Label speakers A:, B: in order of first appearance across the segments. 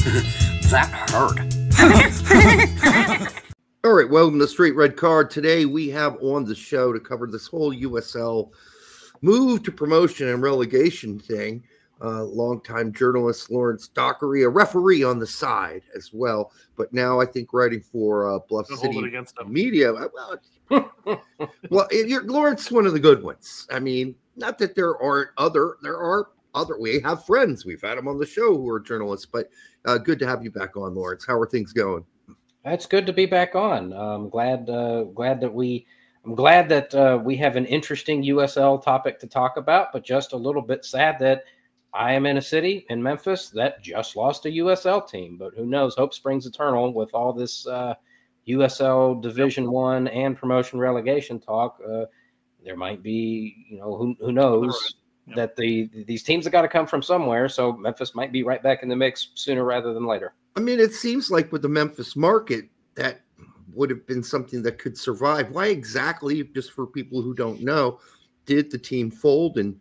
A: That hurt.
B: All right, welcome to Straight Red Card. Today we have on the show to cover this whole USL move to promotion and relegation thing. Longtime journalist Lawrence Dockery, a referee on the side as well, but now I think writing for Bluff City Media. Well, Lawrence, one of the good ones. I mean, not that there are other. We have friends. We've had them on the show who are journalists, but good to have you back on, Lawrence. How are things going?
C: It's good to be back on. I'm glad that we have an interesting USL topic to talk about, but just a little bit sad that I am in a city in Memphis that just lost a USL team. But who knows? Hope springs eternal with all this USL Division I and promotion relegation talk. There might be, who knows that these teams have got to come from somewhere. So Memphis might be right back in the mix sooner rather than later.
B: I mean, it seems like with the Memphis market, that would have been something that could survive. Why exactly, just for people who don't know, did the team fold, and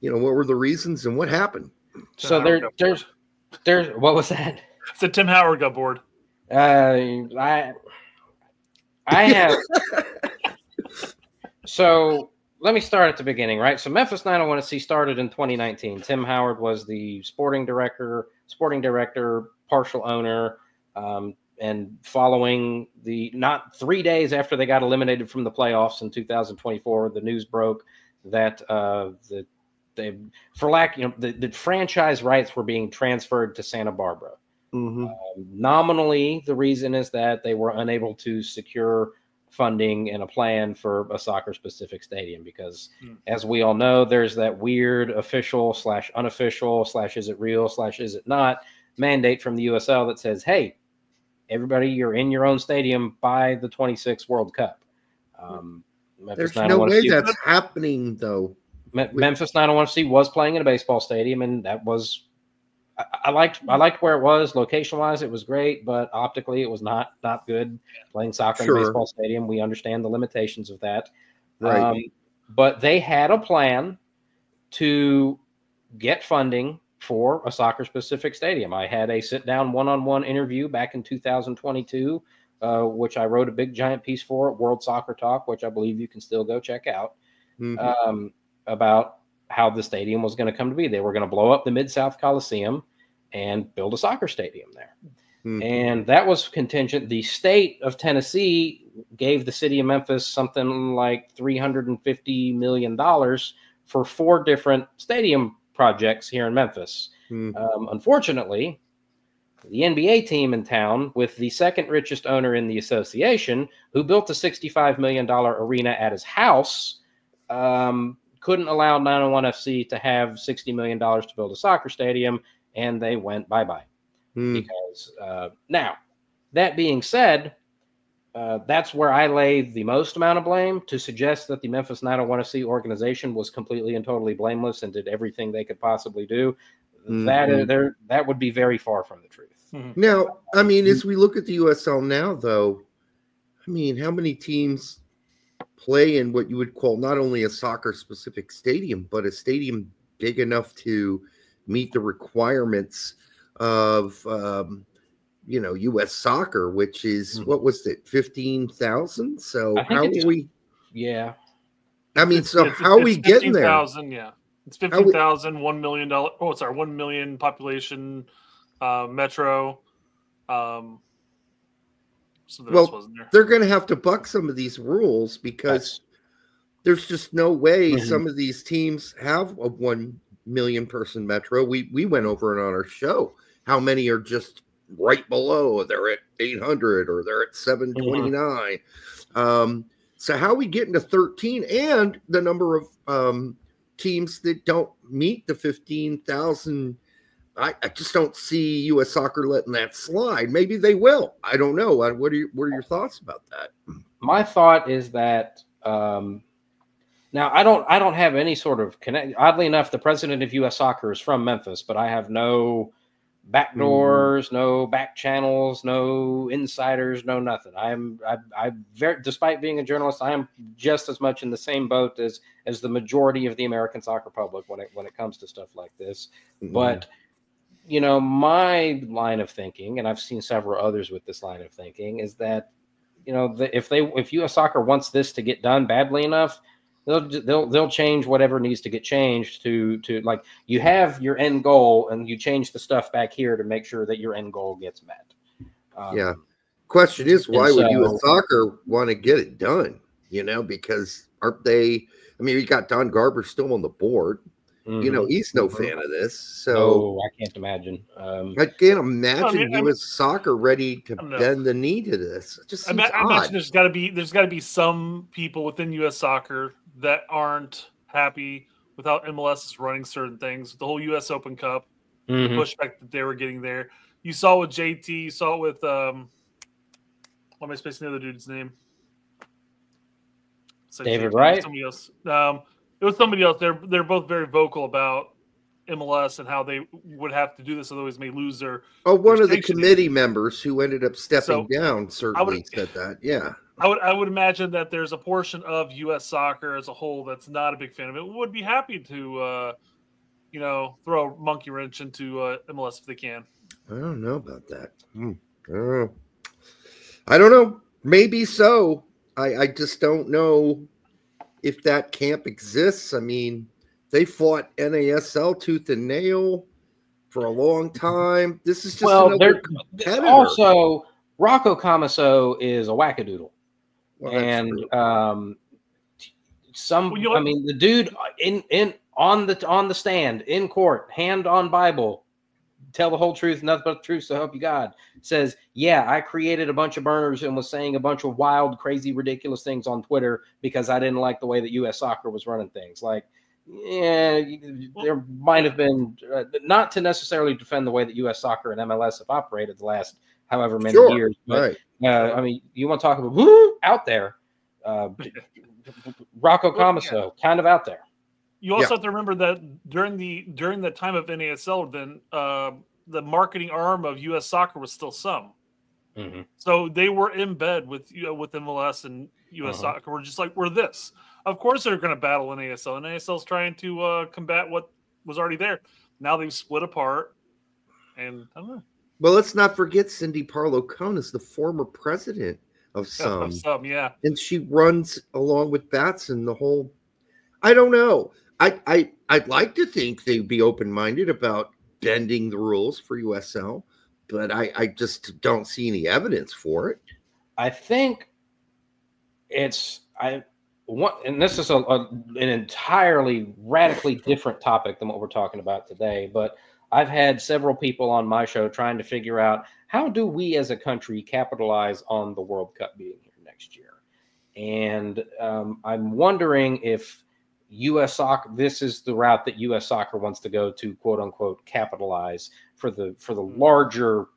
B: what were the reasons and what happened?
C: So there's what was that?
D: So Tim Howard got bored.
C: I have. So let me start at the beginning, right? So Memphis 901FC started in 2019. Tim Howard was the sporting director, partial owner, and following not 3 days after they got eliminated from the playoffs in 2024, the news broke that the franchise rights were being transferred to Santa Barbara.
B: Mm-hmm.
C: Nominally, the reason is that they were unable to secure funding and a plan for a soccer-specific stadium because, as we all know, there's that weird official / unofficial / is it real / is it not mandate from the USL that says, hey, everybody, you're in your own stadium by the 26 World Cup.
B: There's no way that's happening, though.
C: Memphis 901FC was playing in a baseball stadium, and that was I liked where it was location-wise. It was great, but optically, it was not good playing soccer in a baseball stadium. We understand the limitations of that,
B: right?
C: But they had a plan to get funding for a soccer-specific stadium. I had a sit-down one-on-one interview back in 2022, which I wrote a big giant piece for at World Soccer Talk, which I believe you can still go check out, about how the stadium was going to come to be. They were going to blow up the Mid-South Coliseum and build a soccer stadium there. And that was contingent. The state of Tennessee gave the city of Memphis something like $350 million for 4 different stadium projects here in Memphis. Unfortunately, the NBA team in town, with the second richest owner in the association, who built a $65 million arena at his house, couldn't allow 901FC to have $60 million to build a soccer stadium, and they went bye-bye. Because now, that being said, that's where I lay the most amount of blame. To suggest that the Memphis 901FC organization was completely and totally blameless and did everything they could possibly do, that would be very far from the truth.
B: Now, I mean, as we look at the USL now, though, I mean, how many teams play in what you would call not only a soccer-specific stadium, but a stadium big enough to meet the requirements of U.S. soccer, which is what was it, 15,000? So how are we?
C: Yeah,
B: I mean, how are we getting there?
D: 15,000, yeah, it's 15,000. $1 million. Oh, sorry, 1 million population, metro. So
B: they're going to have to buck some of these rules because there's just no way some of these teams have a 1 million person metro. We went over it on our show. How many are just right below? They're at 800 or they're at 729. So how are we getting to 13 and the number of teams that don't meet the 15,000? I just don't see U.S. Soccer letting that slide. Maybe they will. I don't know. What are your thoughts about that?
C: My thought is that now I don't have any sort of connect. Oddly enough, the president of U.S. Soccer is from Memphis, but I have no back doors, no back channels, no insiders, no nothing. I very, despite being a journalist, I am just as much in the same boat as the majority of the American soccer public when it comes to stuff like this. But you know, my line of thinking, and I've seen several others with this line of thinking, is that, you know, if U.S. Soccer wants this to get done badly enough, they'll change whatever needs to get changed to like, you have your end goal and you change the stuff back here to make sure that your end goal gets met.
B: Yeah. Question is, why would U.S. Soccer want to get it done? You know, because aren't they? I mean, we got Don Garber still on the board. You know, he's no fan of this. So
C: I can't imagine.
B: I can't imagine U.S. Soccer ready to bend the knee to this. It just seems odd.
D: I imagine there's got to be some people within U.S. Soccer that aren't happy with how MLS is running certain things. The whole U.S. Open Cup, the pushback that they were getting there. You saw with JT. You saw it with what am I spacing the other dude's name?
C: David Wright.
D: Somebody else. It was somebody else. They're both very vocal about MLS and how they would have to do this, otherwise may lose their.
B: One of the committee members who ended up stepping down certainly said that. Yeah,
D: I would imagine that there's a portion of U.S. Soccer as a whole that's not a big fan of it. Would be happy to, throw a monkey wrench into MLS if they can.
B: I don't know about that. I don't know. Maybe so. I just don't know if that camp exists. I mean, they fought NASL tooth and nail for a long time. This is just another competitor.
C: Also, Rocco Camaso is a wackadoodle.
B: Well,
C: and I mean, the dude on the stand in court, hand on Bible, tell the whole truth, nothing but the truth, so help you God, says, yeah, I created a bunch of burners and was saying a bunch of wild, crazy, ridiculous things on Twitter because I didn't like the way that U.S. Soccer was running things. Like, yeah, there might have been, not to necessarily defend the way that U.S. Soccer and MLS have operated the last however many years, but I mean, you want to talk about out there, Rocco Camaso, kind of out there.
D: You also have to remember that during the time of NASL, then the marketing arm of U.S. Soccer was still some. So they were in bed with MLS and U.S. Soccer. We're just like, we're this. Of course they're going to battle NASL. NASL is trying to combat what was already there. Now they've split apart. And I don't know.
B: Well, let's not forget Cindy Parlow-Cone is the former president of some.
D: Yeah.
B: And she runs along with Batson the whole. I don't know. I'd like to think they'd be open-minded about bending the rules for USL, but I just don't see any evidence for it.
C: I think and this is an entirely radically different topic than what we're talking about today, but I've had several people on my show trying to figure out, how do we as a country capitalize on the World Cup being here next year? And I'm wondering if U.S. Soccer, this is the route that U.S. Soccer wants to go to, quote unquote, capitalize for the larger,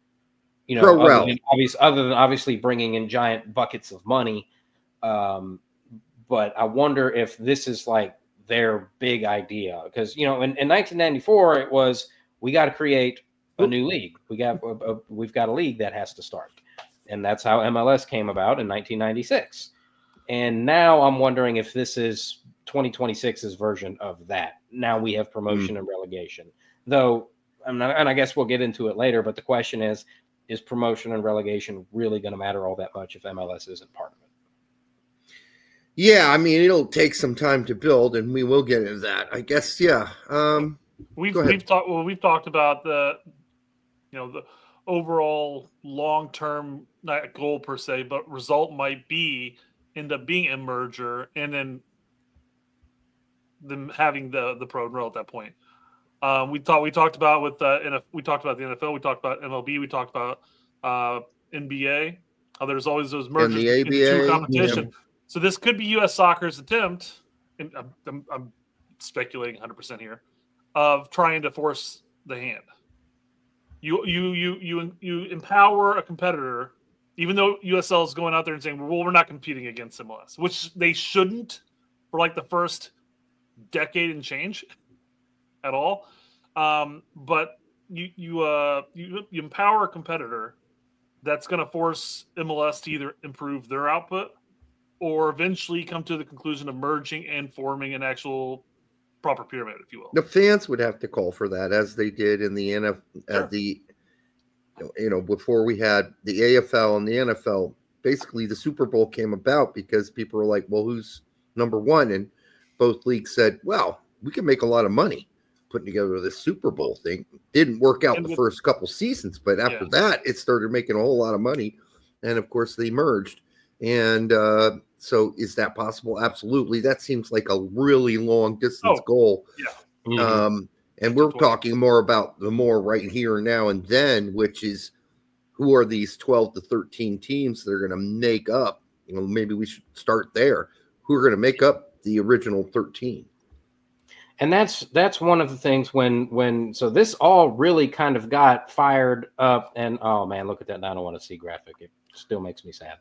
C: other than obviously bringing in giant buckets of money. But I wonder if this is like their big idea, because, in 1994 it was, we got to create a new league. We've got a league that has to start, and that's how MLS came about in 1996. And now I'm wondering if this is 2026's version of that. Now we have promotion and relegation, though. And I guess we'll get into it later. But the question is promotion and relegation really going to matter all that much if MLS isn't part of it?
B: Yeah, I mean, it'll take some time to build, and we will get into that, I guess. Yeah.
D: We've talked about the overall long-term, not goal per se, but result might end up being a merger, and then them having the pro and roll at that point. We talked about we talked about the NFL, we talked about MLB, we talked about NBA. How there's always those mergers in the competition. Yeah. So this could be U.S. Soccer's attempt, and I'm speculating 100% here, of trying to force the hand. You empower a competitor, even though USL is going out there and saying, well, we're not competing against MLS, which they shouldn't for like the first decade and change at all. But you empower a competitor that's going to force MLS to either improve their output or eventually come to the conclusion of merging and forming an actual proper pyramid, if you will.
B: The fans would have to call for that, as they did in the before we had the AFL and the NFL. Basically, the Super Bowl came about because people were like, well, who's number one? And both leagues said, well, we can make a lot of money putting together this Super Bowl thing. Didn't work out the first couple seasons, but after that, it started making a whole lot of money. And of course, they merged. And so is that possible? Absolutely. That seems like a really long distance goal.
D: Yeah.
C: Mm-hmm.
B: And we're talking more about the more right here, now, and then, which is who are these 12 to 13 teams that are going to make up? Maybe we should start there. Who are going to make up the original 13?
C: And that's one of the things when so this all really kind of got fired up. And oh man, look at that 901C graphic. It still makes me sad.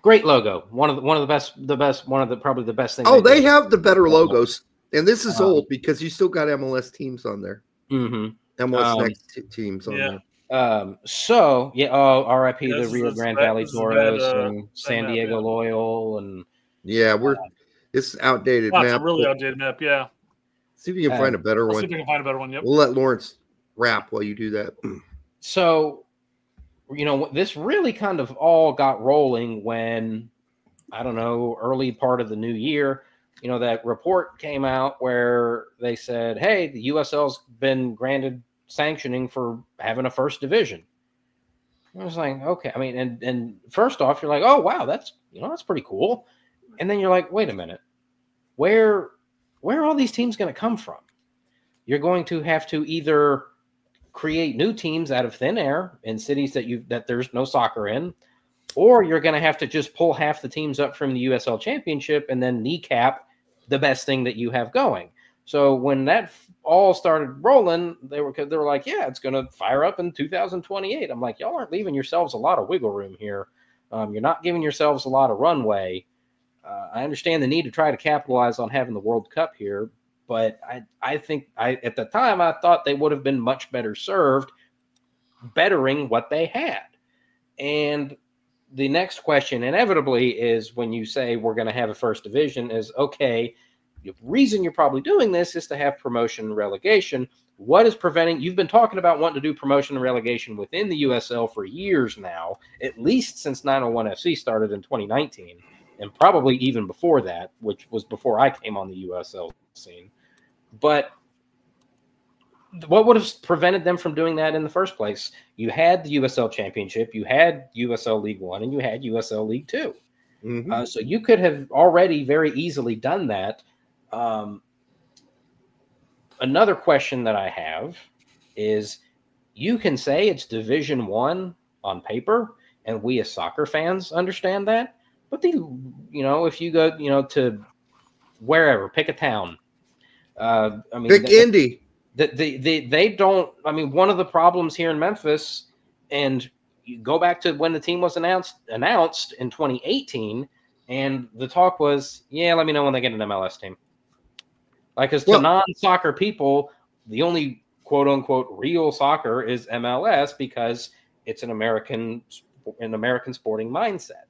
C: Great logo. One of the best, probably the best thing.
B: Oh, they have the better logos. And this is old because you still got MLS teams on there.
C: Mm-hmm.
B: MLS next teams on there.
C: So RIP the Rio Grande Valley Toros and San Diego Loyal and it's outdated map.
D: It's a really outdated map. Yeah.
B: See if you can find a better one.
D: See if you can find a better one. Yep.
B: We'll let Lawrence rap while you do that.
C: So, this really kind of all got rolling when, I don't know, early part of the new year. That report came out where they said, hey, the USL's been granted sanctioning for having a first division. I was like, okay. I mean, and first off, you're like, oh, wow, that's pretty cool. And then you're like, wait a minute, where are all these teams going to come from? You're going to have to either create new teams out of thin air in cities that there's no soccer in, or you're going to have to just pull half the teams up from the USL Championship and then kneecap the best thing that you have going. So when that all started rolling, they were like, yeah, it's going to fire up in 2028. I'm like, y'all aren't leaving yourselves a lot of wiggle room here. You're not giving yourselves a lot of runway. I understand the need to try to capitalize on having the World Cup here, but I think at the time I thought they would have been much better served bettering what they had. And the next question inevitably is when you say we're going to have a first division is, okay, the reason you're probably doing this is to have promotion and relegation. What is preventing? You've been talking about wanting to do promotion and relegation within the USL for years now, at least since 901FC started in 2019, and probably even before that, which was before I came on the USL scene. But what would have prevented them from doing that in the first place? You had the USL Championship, you had USL League One, and you had USL League Two. Mm-hmm. So you could have already very easily done that. Another question that I have is, you can say it's Division One on paper, and we as soccer fans understand that. But if you go, to wherever, pick a town.
B: Pick Indy.
C: They don't. I mean, one of the problems here in Memphis, and you go back to when the team was announced in 2018, and the talk was, let me know when they get an MLS team. Like, because to non-soccer people, the only quote unquote real soccer is MLS because it's an American sporting mindset.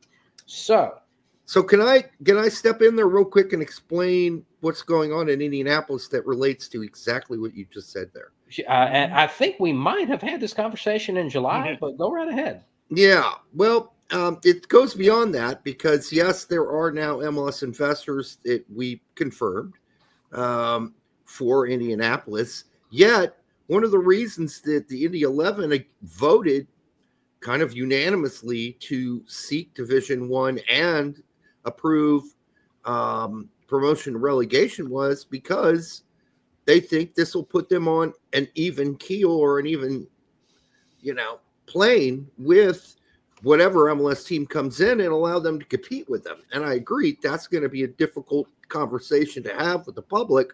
C: So
B: can I step in there real quick and explain what's going on in Indianapolis that relates to exactly what you just said there?
C: And I think we might have had this conversation in July, but go right ahead.
B: Yeah, well, it goes beyond that because, yes, there are now MLS investors that we confirmed for Indianapolis. Yet, one of the reasons that the Indy 11 voted kind of unanimously to seek Division One and approve promotion and relegation was because they think this will put them on an even keel or an even, plane with whatever MLS team comes in and allow them to compete with them. And I agree, that's going to be a difficult conversation to have with the public,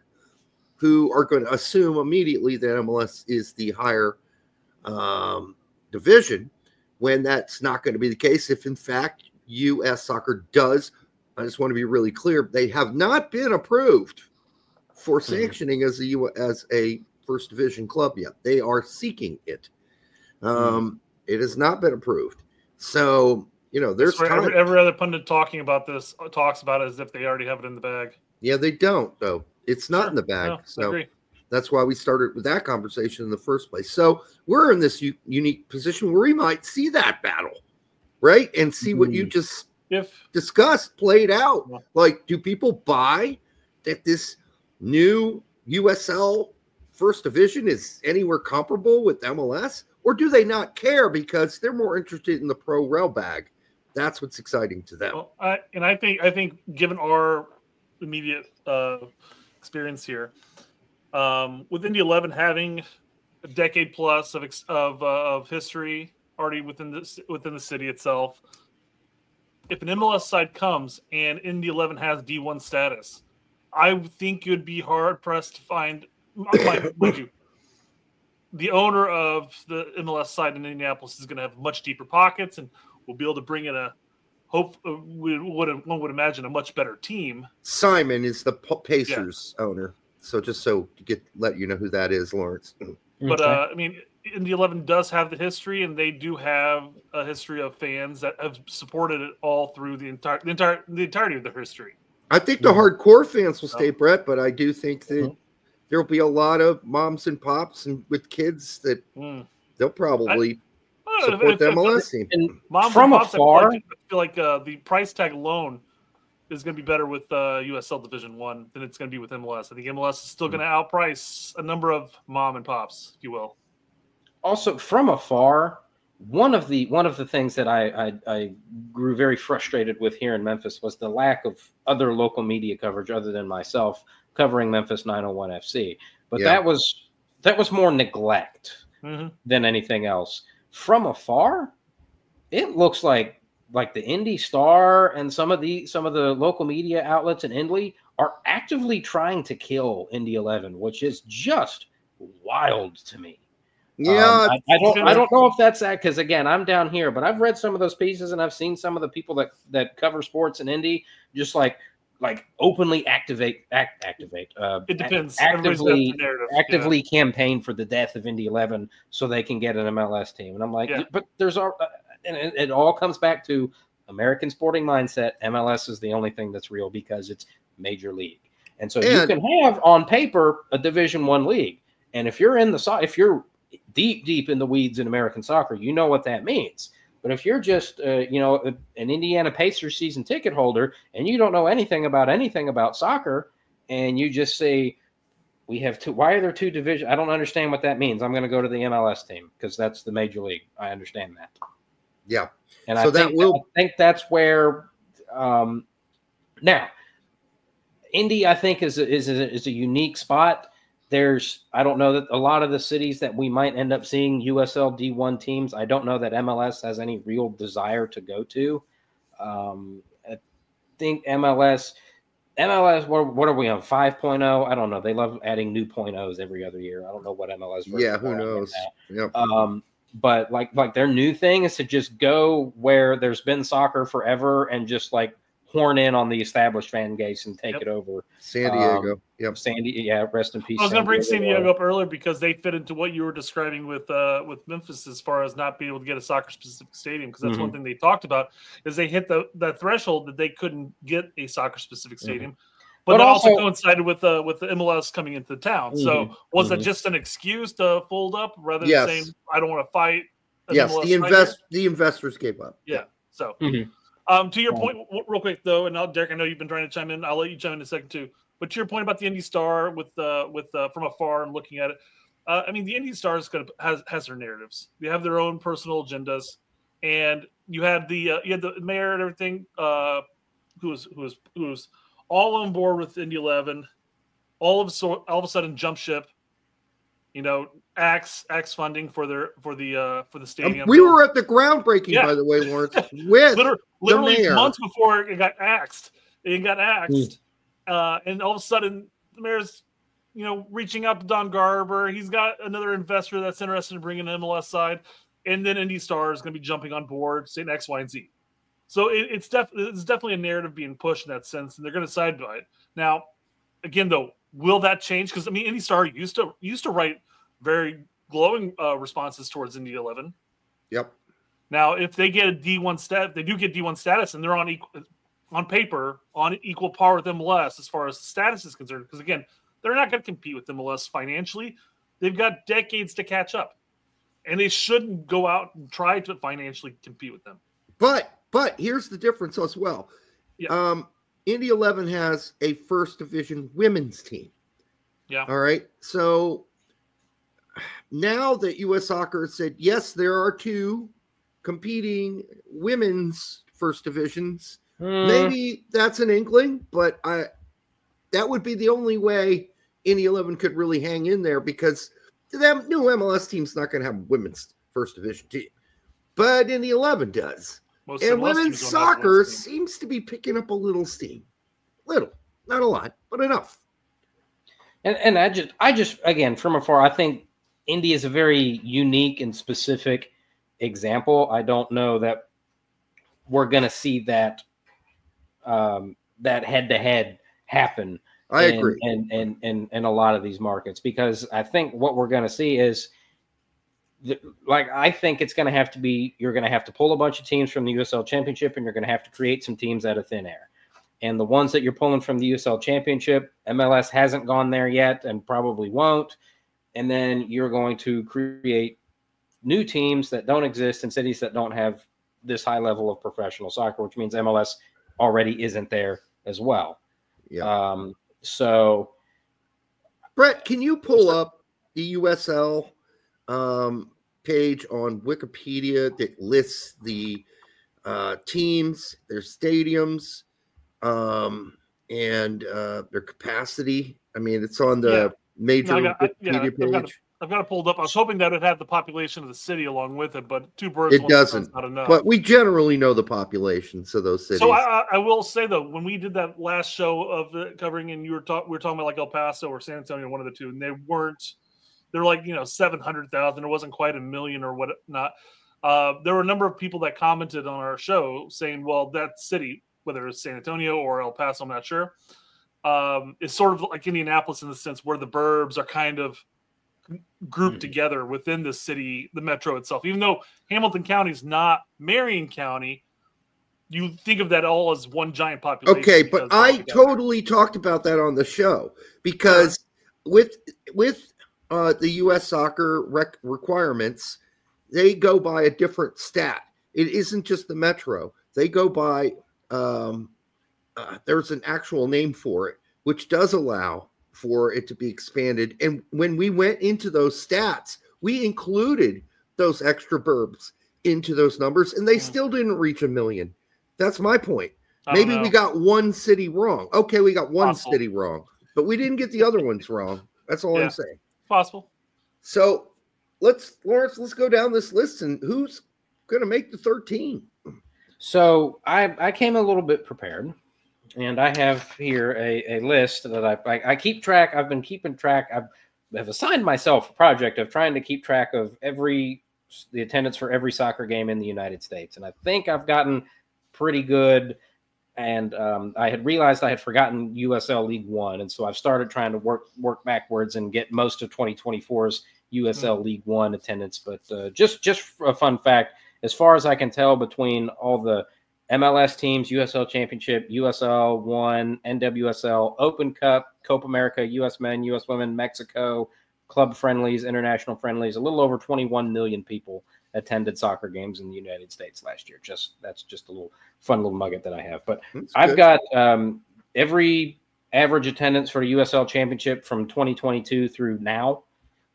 B: who are going to assume immediately that MLS is the higher division, when that's not going to be the case. If in fact U.S. soccer does, I just want to be really clear, they have not been approved for sanctioning as a first division club yet. They are seeking it. It has not been approved. So, there's
D: every other pundit talking about this talks about it as if they already have it in the bag.
B: Yeah, they don't though. It's not in the bag.
D: No,
B: So
D: I agree.
B: that's why we started with that conversation in the first place. So we're in this unique position where we might see that battle, right? And see what you just discussed played out. Like, do people buy that this new USL First Division is anywhere comparable with MLS? Or do they not care because they're more interested in the pro rel bag? That's what's exciting to them.
D: Well, I think given our immediate experience here, with Indy 11 having a decade plus of history already within the city itself, if an MLS side comes and Indy 11 has D1 status, I think you'd be hard pressed to find, mind you, the owner of the MLS side in Indianapolis is going to have much deeper pockets and will be able to bring in one would imagine a much better team.
B: Simon is the Pacers owner. So just to let you know who that is, Lawrence.
D: But I mean, Indy 11 does have the history, and they do have a history of fans that have supported it all through the entirety of their history.
B: I think the hardcore fans will stay, Brett, but I do think that there will be a lot of moms and pops and with kids that they'll probably support the MLS team.
C: And from afar,
D: I feel like the price tag alone is going to be better with USL Division 1 than it's going to be with MLS. I think MLS is still going to outprice a number of mom and pops, if you will.
C: Also, from afar, one of the things that I grew very frustrated with here in Memphis was the lack of other local media coverage other than myself covering Memphis 901 FC. But that was more neglect than anything else. From afar, it looks like the Indy Star and some of the local media outlets in Indy are actively trying to kill Indy 11, which is just wild to me.
B: Yeah,
C: I don't know if that's that, because again, I'm down here, but I've read some of those pieces and I've seen some of the people that cover sports in Indy just like openly activate.
D: It depends.
C: Actively campaign for the death of Indy 11 so they can get an MLS team, and I'm like, but there's and it all comes back to American sporting mindset. MLS is the only thing that's real because it's major league, and so you can have on paper a Division I league, and if you're if you're deep in the weeds in American soccer, you know what that means. But if you're just, an Indiana Pacers season ticket holder and you don't know anything about soccer, and you just say, we have two, why are there two divisions? I don't understand what that means. I'm going to go to the MLS team because that's the major league. I understand that.
B: Yeah.
C: And so I think that's where, now, Indy, I think is a unique spot. I don't know that a lot of the cities that we might end up seeing USL D1 teams, I don't know that MLS has any real desire to go to. I think MLS, what are we on, 5.0? I don't know. They love adding new .0s every other year. I don't know what MLS.
B: Yeah, who knows? Yep.
C: But like their new thing is to just go where there's been soccer forever and just like horn in on the established fan base and take it over.
B: San Diego.
C: Rest in peace.
D: I was going to bring San Diego up earlier because they fit into what you were describing with Memphis as far as not being able to get a soccer-specific stadium, because that's one thing they talked about is they hit that threshold that they couldn't get a soccer-specific stadium. But that also coincided with the MLS coming into the town. So was that just an excuse to fold up rather than saying, I don't want to fight?
B: Yes, the investors gave up.
D: Yeah. So to your point, real quick though, and Derek, I know you've been trying to chime in. I'll let you chime in a second too. But to your point about the Indy Star with from afar and looking at it, I mean, the Indy Star has their narratives. They have their own personal agendas, and you had the mayor and everything, who was all on board with Indy 11, all of a sudden jump ship. Axe funding for the stadium.
B: We were at the groundbreaking, by the way, Lawrence, with
D: literally
B: the mayor.
D: Months before it got axed. And all of a sudden the mayor's, reaching out to Don Garber. He's got another investor that's interested in bringing an MLS side, and then Indy Star is going to be jumping on board, saying X, Y, and Z. So it's definitely a narrative being pushed in that sense, and they're going to side by it. Now, again, though, will that change? Because Indy Star used to write very glowing responses towards Indy 11.
B: Yep.
D: Now, if they get a D1 stat, they do get D1 status, and they're on on paper on equal par with MLS as far as the status is concerned. Because again, they're not going to compete with MLS financially. They've got decades to catch up, and they shouldn't go out and try to financially compete with them.
B: But here's the difference as well.
D: Yeah.
B: Indy 11 has a first division women's team.
D: Yeah.
B: All right. So now that U.S. Soccer said, yes, there are 2 competing women's first divisions, maybe that's an inkling, but that would be the only way Indy 11 could really hang in there, because the new MLS team's not going to have a women's first division team, but Indy 11 does.
D: Most
B: and
D: MLS
B: women's
D: teams don't have
B: soccer
D: team.
B: seems to be picking up a little steam. Little, not a lot, but enough.
C: And I just again, from afar, I think Indy is a very unique and specific example. I don't know that we're going to see that that head-to-head happen.
B: I agree.
C: In a lot of these markets, because I think what we're going to see is, I think it's going to have to be, you're going to have to pull a bunch of teams from the USL Championship, and you're going to have to create some teams out of thin air. And the ones that you're pulling from the USL Championship, MLS hasn't gone there yet and probably won't. And then you're going to create new teams that don't exist in cities that don't have this high level of professional soccer, which means MLS already isn't there as well.
B: Yeah.
C: So,
B: Brett, can you pull up the USL page on Wikipedia that lists the teams, their stadiums, and their capacity? I mean, it's on the major Wikipedia page.
D: I've got it pulled up. I was hoping that it had the population of the city along with it, but 2 birds.
B: It doesn't.
D: Not enough.
B: But we generally know the populations of those cities.
D: So I will say though, when we did that last show of covering, and we were talking about like El Paso or San Antonio, one of the 2, and they're like 700,000. It wasn't quite 1 million or whatnot. There were a number of people that commented on our show saying, well, that city, whether it's San Antonio or El Paso, I'm not sure, is sort of like Indianapolis in the sense where the burbs are kind of grouped together within the city, the metro itself. Even though Hamilton County is not Marion County, you think of that all as one giant population.
B: Okay, but I totally talked about that on the show, because with the U.S. soccer requirements, they go by a different stat. It isn't just the metro. They go by there's an actual name for it, which does allow for it to be expanded. And when we went into those stats, we included those extra burbs into those numbers, and they still didn't reach 1 million. That's my point. Maybe we got one city wrong. Okay, we got one city wrong, but we didn't get the other ones wrong. That's all I'm saying.
D: Possible.
B: So let's go down this list, and who's going to make the 13?
C: So I came a little bit prepared. And I have here a list that I keep track. I've been keeping track. I've assigned myself a project of trying to keep track of the attendance for every soccer game in the United States. And I think I've gotten pretty good. And I had realized I had forgotten USL League One. And so I've started trying to work backwards and get most of 2024's USL League One attendance. But just a fun fact, as far as I can tell, between all the MLS teams, USL Championship, USL 1, NWSL, Open Cup, Copa America, US Men, US Women, Mexico, club friendlies, international friendlies, a little over 21 million people attended soccer games in the United States last year. That's just a fun little nugget that I have. But I've got every average attendance for the USL Championship from 2022 through now.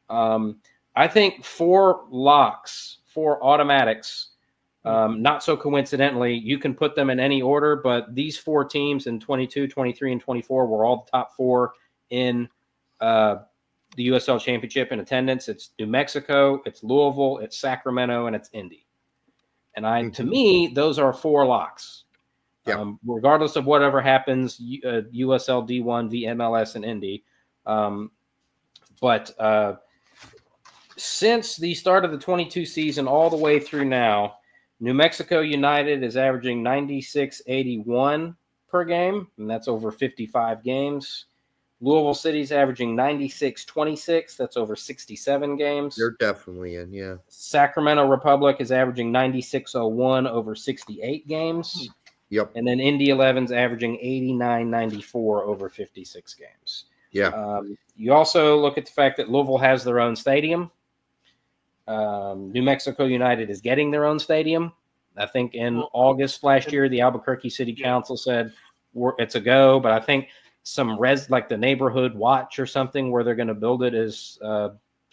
C: I think 4 locks, 4 automatics. Not so coincidentally, you can put them in any order, but these 4 teams in 22, 23, and 24 were all the top 4 in the USL Championship in attendance. It's New Mexico, it's Louisville, it's Sacramento, and it's Indy. And to me, those are 4 locks. Yeah. Regardless of whatever happens, USL, D1, MLS, and Indy. But since the start of the 22 season all the way through now, New Mexico United is averaging 96.81 per game, and that's over 55 games. Louisville City's averaging 96.26. That's over 67 games.
B: They're definitely in, yeah.
C: Sacramento Republic is averaging 96.01 over 68 games.
B: Yep.
C: And then Indy 11's averaging 89.94 over 56 games.
B: Yeah.
C: You also look at the fact that Louisville has their own stadium. New Mexico United is getting their own stadium. I think in August last year, the Albuquerque City Council said it's a go, but I think some like the Neighborhood Watch or something where they're going to build it is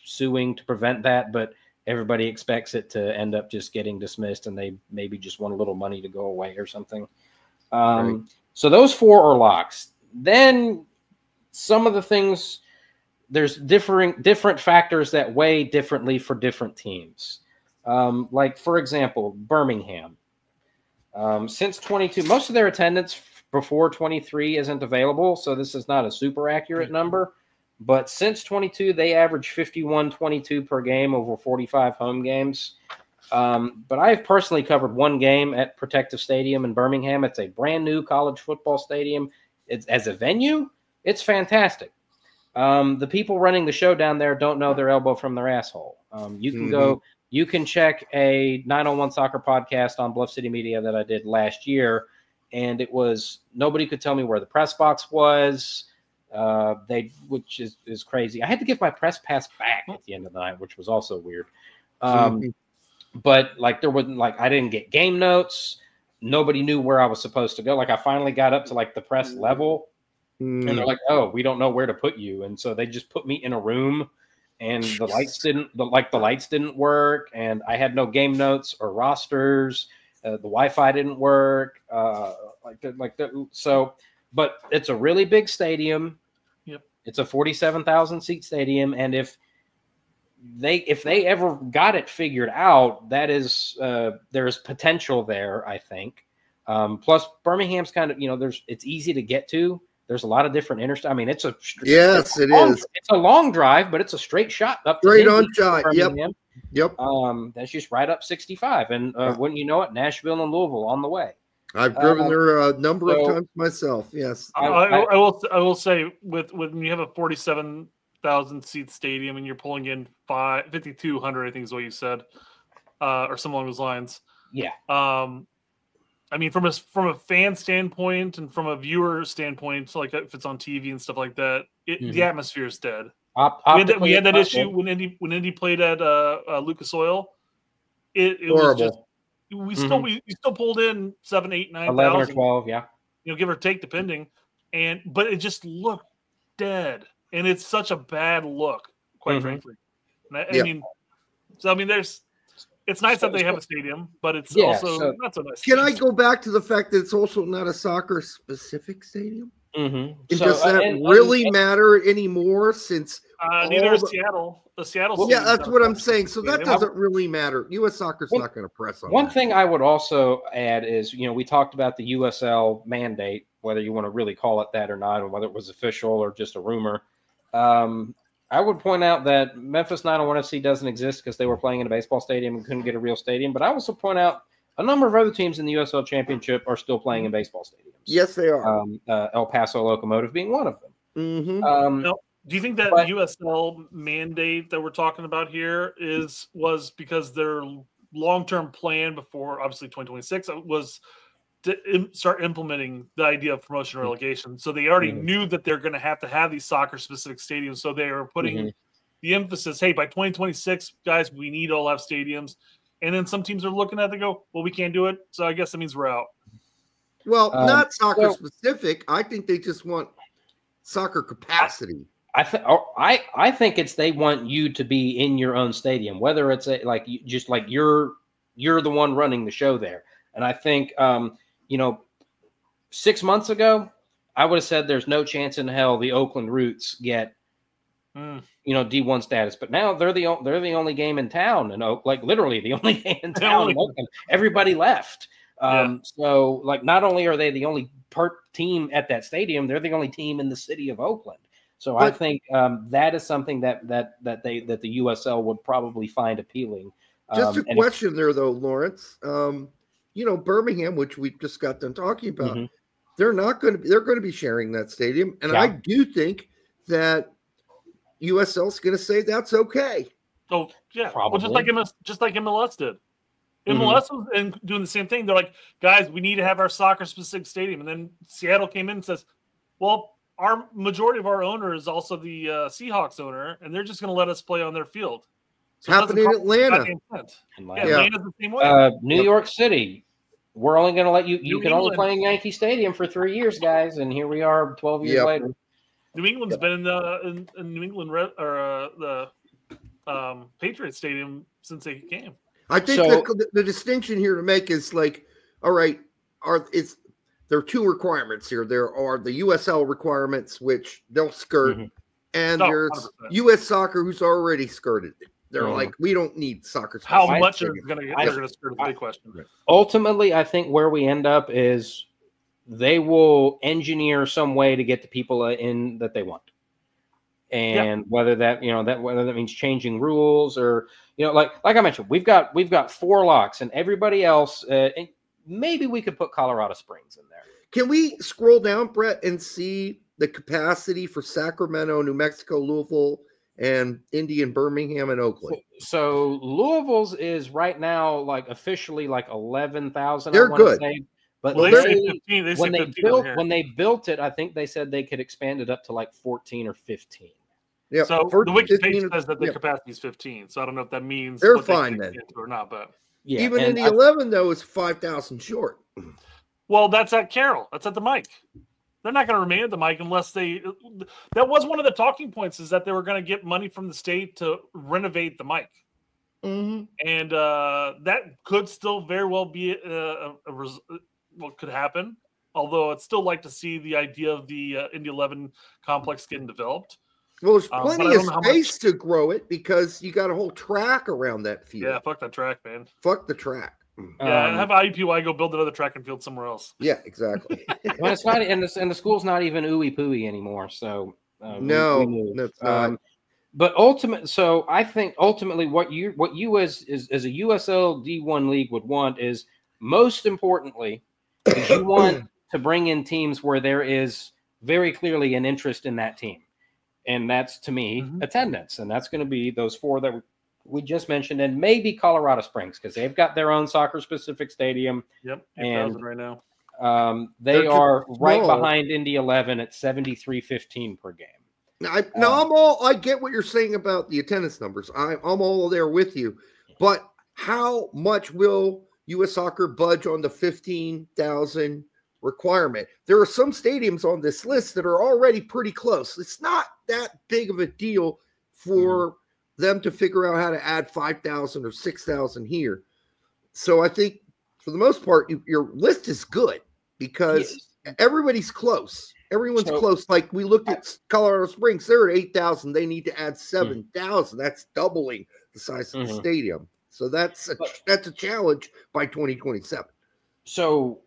C: suing to prevent that, but everybody expects it to end up just getting dismissed, and they maybe just want a little money to go away or something.
B: Right.
C: So those 4 are locks. Then some of the things, there's different factors that weigh differently for different teams. Like, for example, Birmingham. Since 22, most of their attendance before 23 isn't available, so this is not a super accurate number. But since 22, they average 51.22 per game over 45 home games. But I've personally covered one game at Protective Stadium in Birmingham. It's a brand new college football stadium. It's, as a venue, it's fantastic. The people running the show down there don't know their elbow from their asshole. You can go, you can check a 901 Soccer podcast on Bluff City Media that I did last year, and it was, nobody could tell me where the press box was. Which is crazy. I had to give my press pass back at the end of the night, which was also weird. But like, there wasn't, like, I didn't get game notes. Nobody knew where I was supposed to go. Like, I finally got up to like the press level, and they're like, "Oh, we don't know where to put you," and so they just put me in a room, and the lights didn't work, and I had no game notes or rosters. The Wi-Fi didn't work. So, but it's a really big stadium.
D: Yep.
C: It's a 47,000 seat stadium, and if they ever got it figured out, that is there's potential there, I think. Plus, Birmingham's kind of, it's easy to get to. There's a lot of different interstates. I mean, it's a
B: It's
C: a long drive, but it's a straight shot up to
B: straight on shot. Yep.
C: That's just right up 65, and wouldn't you know it, Nashville and Louisville on the way.
B: I've driven there a number of times myself. Yes.
D: I will say when you have a 47,000 seat stadium and you're pulling in 5,200, I think is what you said, or something along those lines.
C: Yeah.
D: I mean, from a fan standpoint and from a viewer standpoint, so like if it's on TV and stuff like that, the atmosphere is dead. We had that issue when Indy played at Lucas Oil. It was just, we still pulled in 7, 8, 9,
C: 11 or 12, yeah.
D: Give or take, depending. But it just looked dead, and it's such a bad look, quite frankly. I mean, it's nice that they have a stadium, but it's also not so nice.
B: Can I go back to the fact that it's also not a soccer-specific stadium? Does that really matter anymore? Since
D: neither is Seattle. The Seattle.
B: Yeah, that's what I'm saying. So that doesn't really matter. U.S. Soccer's not going to press on.
C: One thing I would also add is, we talked about the USL mandate, whether you want to really call it that or not, or whether it was official or just a rumor. I would point out that Memphis 901 FC doesn't exist because they were playing in a baseball stadium and couldn't get a real stadium. But I also point out a number of other teams in the USL Championship are still playing in baseball stadiums.
B: Yes, they are.
C: El Paso Locomotive being one of them.
D: Now, do you think that USL mandate that we're talking about here was because their long-term plan before, obviously, 2026 was to start implementing the idea of promotion relegation? So they already knew that they're going to have these soccer-specific stadiums. So they are putting the emphasis, hey, by 2026, guys, we need all have stadiums. And then some teams are looking at it and go, well, we can't do it. So I guess that means we're out.
B: Well, not soccer specific. I think they just want soccer capacity.
C: I think it's they want you to be in your own stadium, whether it's you're the one running the show there. And I think 6 months ago, I would have said there's no chance in hell the Oakland Roots get D1 status. But now they're the only game in town, and literally the only game in town. In Oakland. Everybody left. So not only are they the only team at that stadium, they're the only team in the city of Oakland. So I think that is something that the USL would probably find appealing.
B: Just a question there, though, Lawrence. Birmingham, which we just got done talking about, they're going to be sharing that stadium, and I do think that USL is going to say that's okay.
D: Oh yeah,
C: probably.
D: Well, just like MLS did. MLS was doing the same thing. They're like, guys, we need to have our soccer-specific stadium. And then Seattle came in and says, well, our majority of our owner is also the Seahawks owner, and they're just going to let us play on their field. So
B: happened in Atlanta.
D: Yeah, Atlanta's the same way.
C: New York City. We're only going to let you. You can only play in Yankee Stadium for 3 years, guys, and here we are, 12 years later.
D: New England's been in New England the Patriots Stadium since they came.
B: I think the distinction here to make is like, all right, there are two requirements here. There are the USL requirements, which they'll skirt, and there's 100%. US Soccer, who's already skirted. They're like, we don't need soccer.
D: How much are they're going to skirt is the big question.
C: Ultimately, I think where we end up is they will engineer some way to get the people in that they want. And whether that whether that means changing rules or like I mentioned, we've got 4 locks and everybody else. And maybe we could put Colorado Springs in there.
B: Can we scroll down, Brett, and see the capacity for Sacramento, New Mexico, Louisville, and Indy, and Birmingham, and Oakland?
C: So Louisville's is right now like officially like 11,000.
B: They're good.
C: But
D: when
C: they built it, I think they said they could expand it up to like 14 or 15.
B: Yeah.
D: So the wiki page says that the capacity is 15. So I don't know if that means
B: they're fine then
D: or not. But
B: even in the 11 though is 5,000 short.
D: Well, that's at Carroll. That's at the Mike. They're not going to remain at the Mike unless they. That was one of the talking points, is that they were going to get money from the state to renovate the Mike. And that could still very well be what could happen. Although I'd still like to see the idea of the Indy 11 complex getting developed.
B: Well, there's plenty of space to grow it because you got a whole track around that field.
D: Yeah, fuck that track, man.
B: Fuck the track.
D: Yeah, have IUPUI go build another track and field somewhere else.
B: Yeah, exactly.
C: Well, it's not, and the school's not even ooey pooey anymore. So
B: no, that's not.
C: But I think ultimately what you as a USL D1 league would want is, most importantly, is you want to bring in teams where there is very clearly an interest in that team, and that's, to me, attendance, and that's going to be those 4 that we just mentioned, and maybe Colorado Springs, because they've got their own soccer-specific stadium.
D: Yep, and right now
C: they are right behind Indy 11 at 73.15 per game.
B: I get what you're saying about the attendance numbers. I'm all there with you, but how much will U.S. Soccer budge on the 15,000 requirement? There are some stadiums on this list that are already pretty close. It's not that big of a deal for them to figure out how to add 5,000 or 6,000 here. So I think for the most part, your list is good because everybody's close. Everyone's close. Like we looked at Colorado Springs, they're at 8,000. They need to add 7,000. That's doubling the size of the stadium. So that's a challenge by 2027.
C: So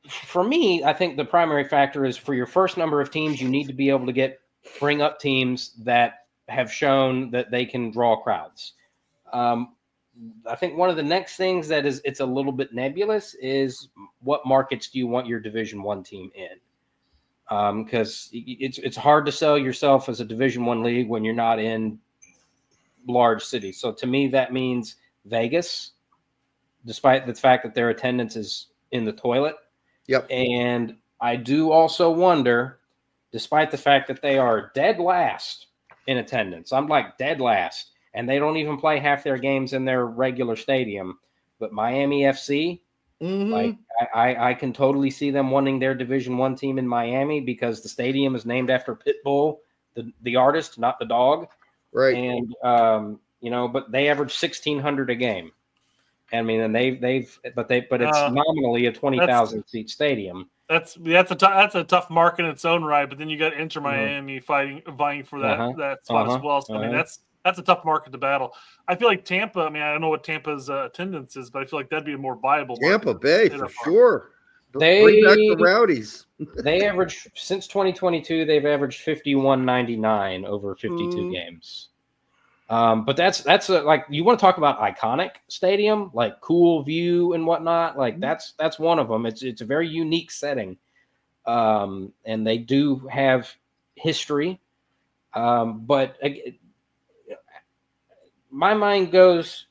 C: for me, I think the primary factor is, for your first number of teams, you need to be able to bring up teams that have shown that they can draw crowds. I think one of the next things that it's a little bit nebulous is, what markets do you want your Division I team in? Because it's hard to sell yourself as a Division I league when you're not in large cities. So to me, that means Vegas, despite the fact that their attendance is in the toilet.
B: Yep.
C: And I do also wonder, despite the fact that they are dead last in attendance, I'm like dead last, and they don't even play half their games in their regular stadium, but Miami FC, like I can totally see them wanting their Division I team in Miami, because the stadium is named after Pitbull, the artist, not the dog.
B: Right.
C: And but they average 1,600 a game. I mean, and but it's nominally a 20,000 seat stadium.
D: That's a tough mark in its own right. But then you got Inter Miami vying for that spot as well. So I mean, that's a tough market to battle. I feel like Tampa. I mean, I don't know what Tampa's attendance is, but I feel like that'd be a more viable.
B: Tampa Bay for sure.
C: They
B: bring back the Rowdies.
C: They average, since 2022, they've averaged 51.99 over 52 games. But that's like, you want to talk about iconic stadium, like cool view and whatnot. Like that's one of them. It's a very unique setting. And they do have history. But my mind goes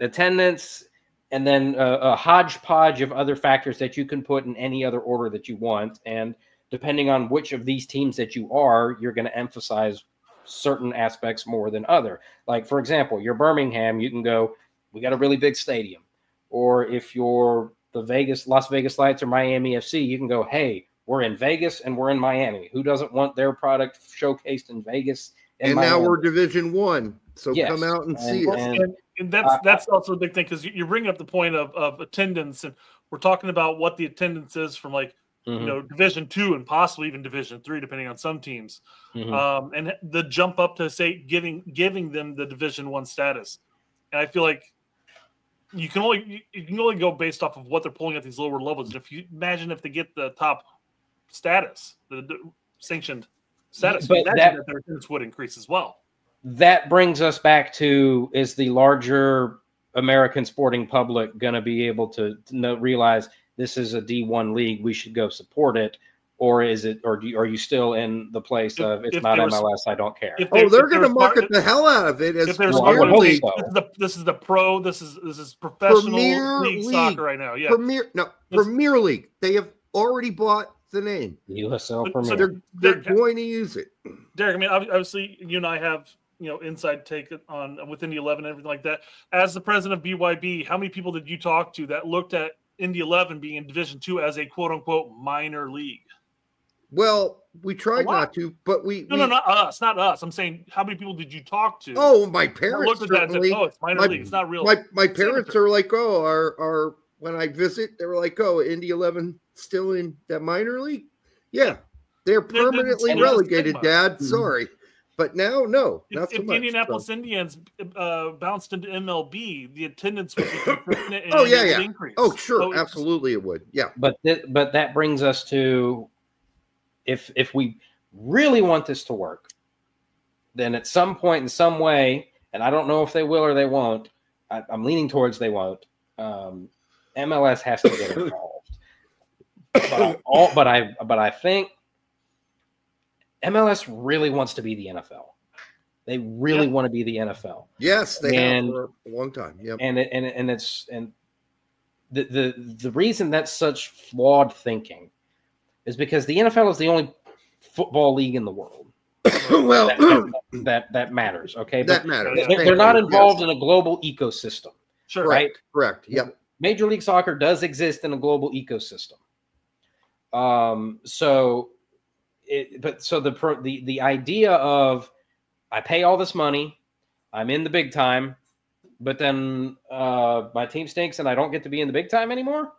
C: attendance. and then a hodgepodge of other factors that you can put in any other order that you want. And depending on which of these teams that you are, you're going to emphasize certain aspects more than other. Like, for example, you're Birmingham, you can go, we got a really big stadium. Or if you're the Las Vegas Lights or Miami FC, you can go, hey, we're in Vegas and we're in Miami. Who doesn't want their product showcased in Vegas?
B: And Miami? Now we're Division One, so
C: yes.
B: come out and see us.
D: And that's also a big thing, because you're bringing up the point of attendance, and we're talking about what the attendance is from, like, you know, Division 2 and possibly even Division 3, depending on some teams, and the jump up to, say, giving them the Division 1 status. And I feel like you can only go based off of what they're pulling at these lower levels. And if you imagine if they get the top status, the sanctioned status,
C: but
D: that their attendance would increase as well.
C: That brings us back to, is the larger American sporting public going to be able to realize this is a D1 league, we should go support it? Or is it, or are you still in the place of it's not MLS, I don't care?
B: They're going to market the hell out of it as
C: Premier League.
D: This is the pro. This is professional league soccer right now. Yeah,
B: Premier League. They have already bought the name.
C: USL Premier.
B: So they're going to use it.
D: Derek, I mean, obviously, you and I have, you know, inside take on within the 11 and everything like that. As the president of BYB, how many people did you talk to that looked at Indy 11 being in Division 2 as a quote unquote minor league?
B: Well, we tried not to, but
D: not us. I'm saying, how many people did you talk to?
B: Oh, my parents
D: looked at that and said, it's minor league. It's not real.
B: My parents are like, our when I visit, they were like, Indy 11 still in that minor league? Yeah, they're permanently relegated, Dad. Sorry. But now, no, not so much.
D: If the Indianapolis Indians bounced into MLB, the attendance would be consistent and
B: would
D: increase.
B: Oh, sure, absolutely it would. Yeah.
C: But that brings us to, if we really want this to work, then at some point in some way, and I don't know if they will or they won't, I'm leaning towards they won't, MLS has to get involved. But I think MLS really wants to be the NFL. They really want to be the NFL.
B: Yes, they have for a long time. Yeah,
C: and the reason that's such flawed thinking is because the NFL is the only football league in the world.
B: Well,
C: that matters. Okay,
B: that matters.
C: They're not involved in a global ecosystem.
D: Sure,
C: right?
B: Correct. Yep.
C: Major League Soccer does exist in a global ecosystem. So the idea of, I pay all this money, I'm in the big time, but then my team stinks and I don't get to be in the big time anymore.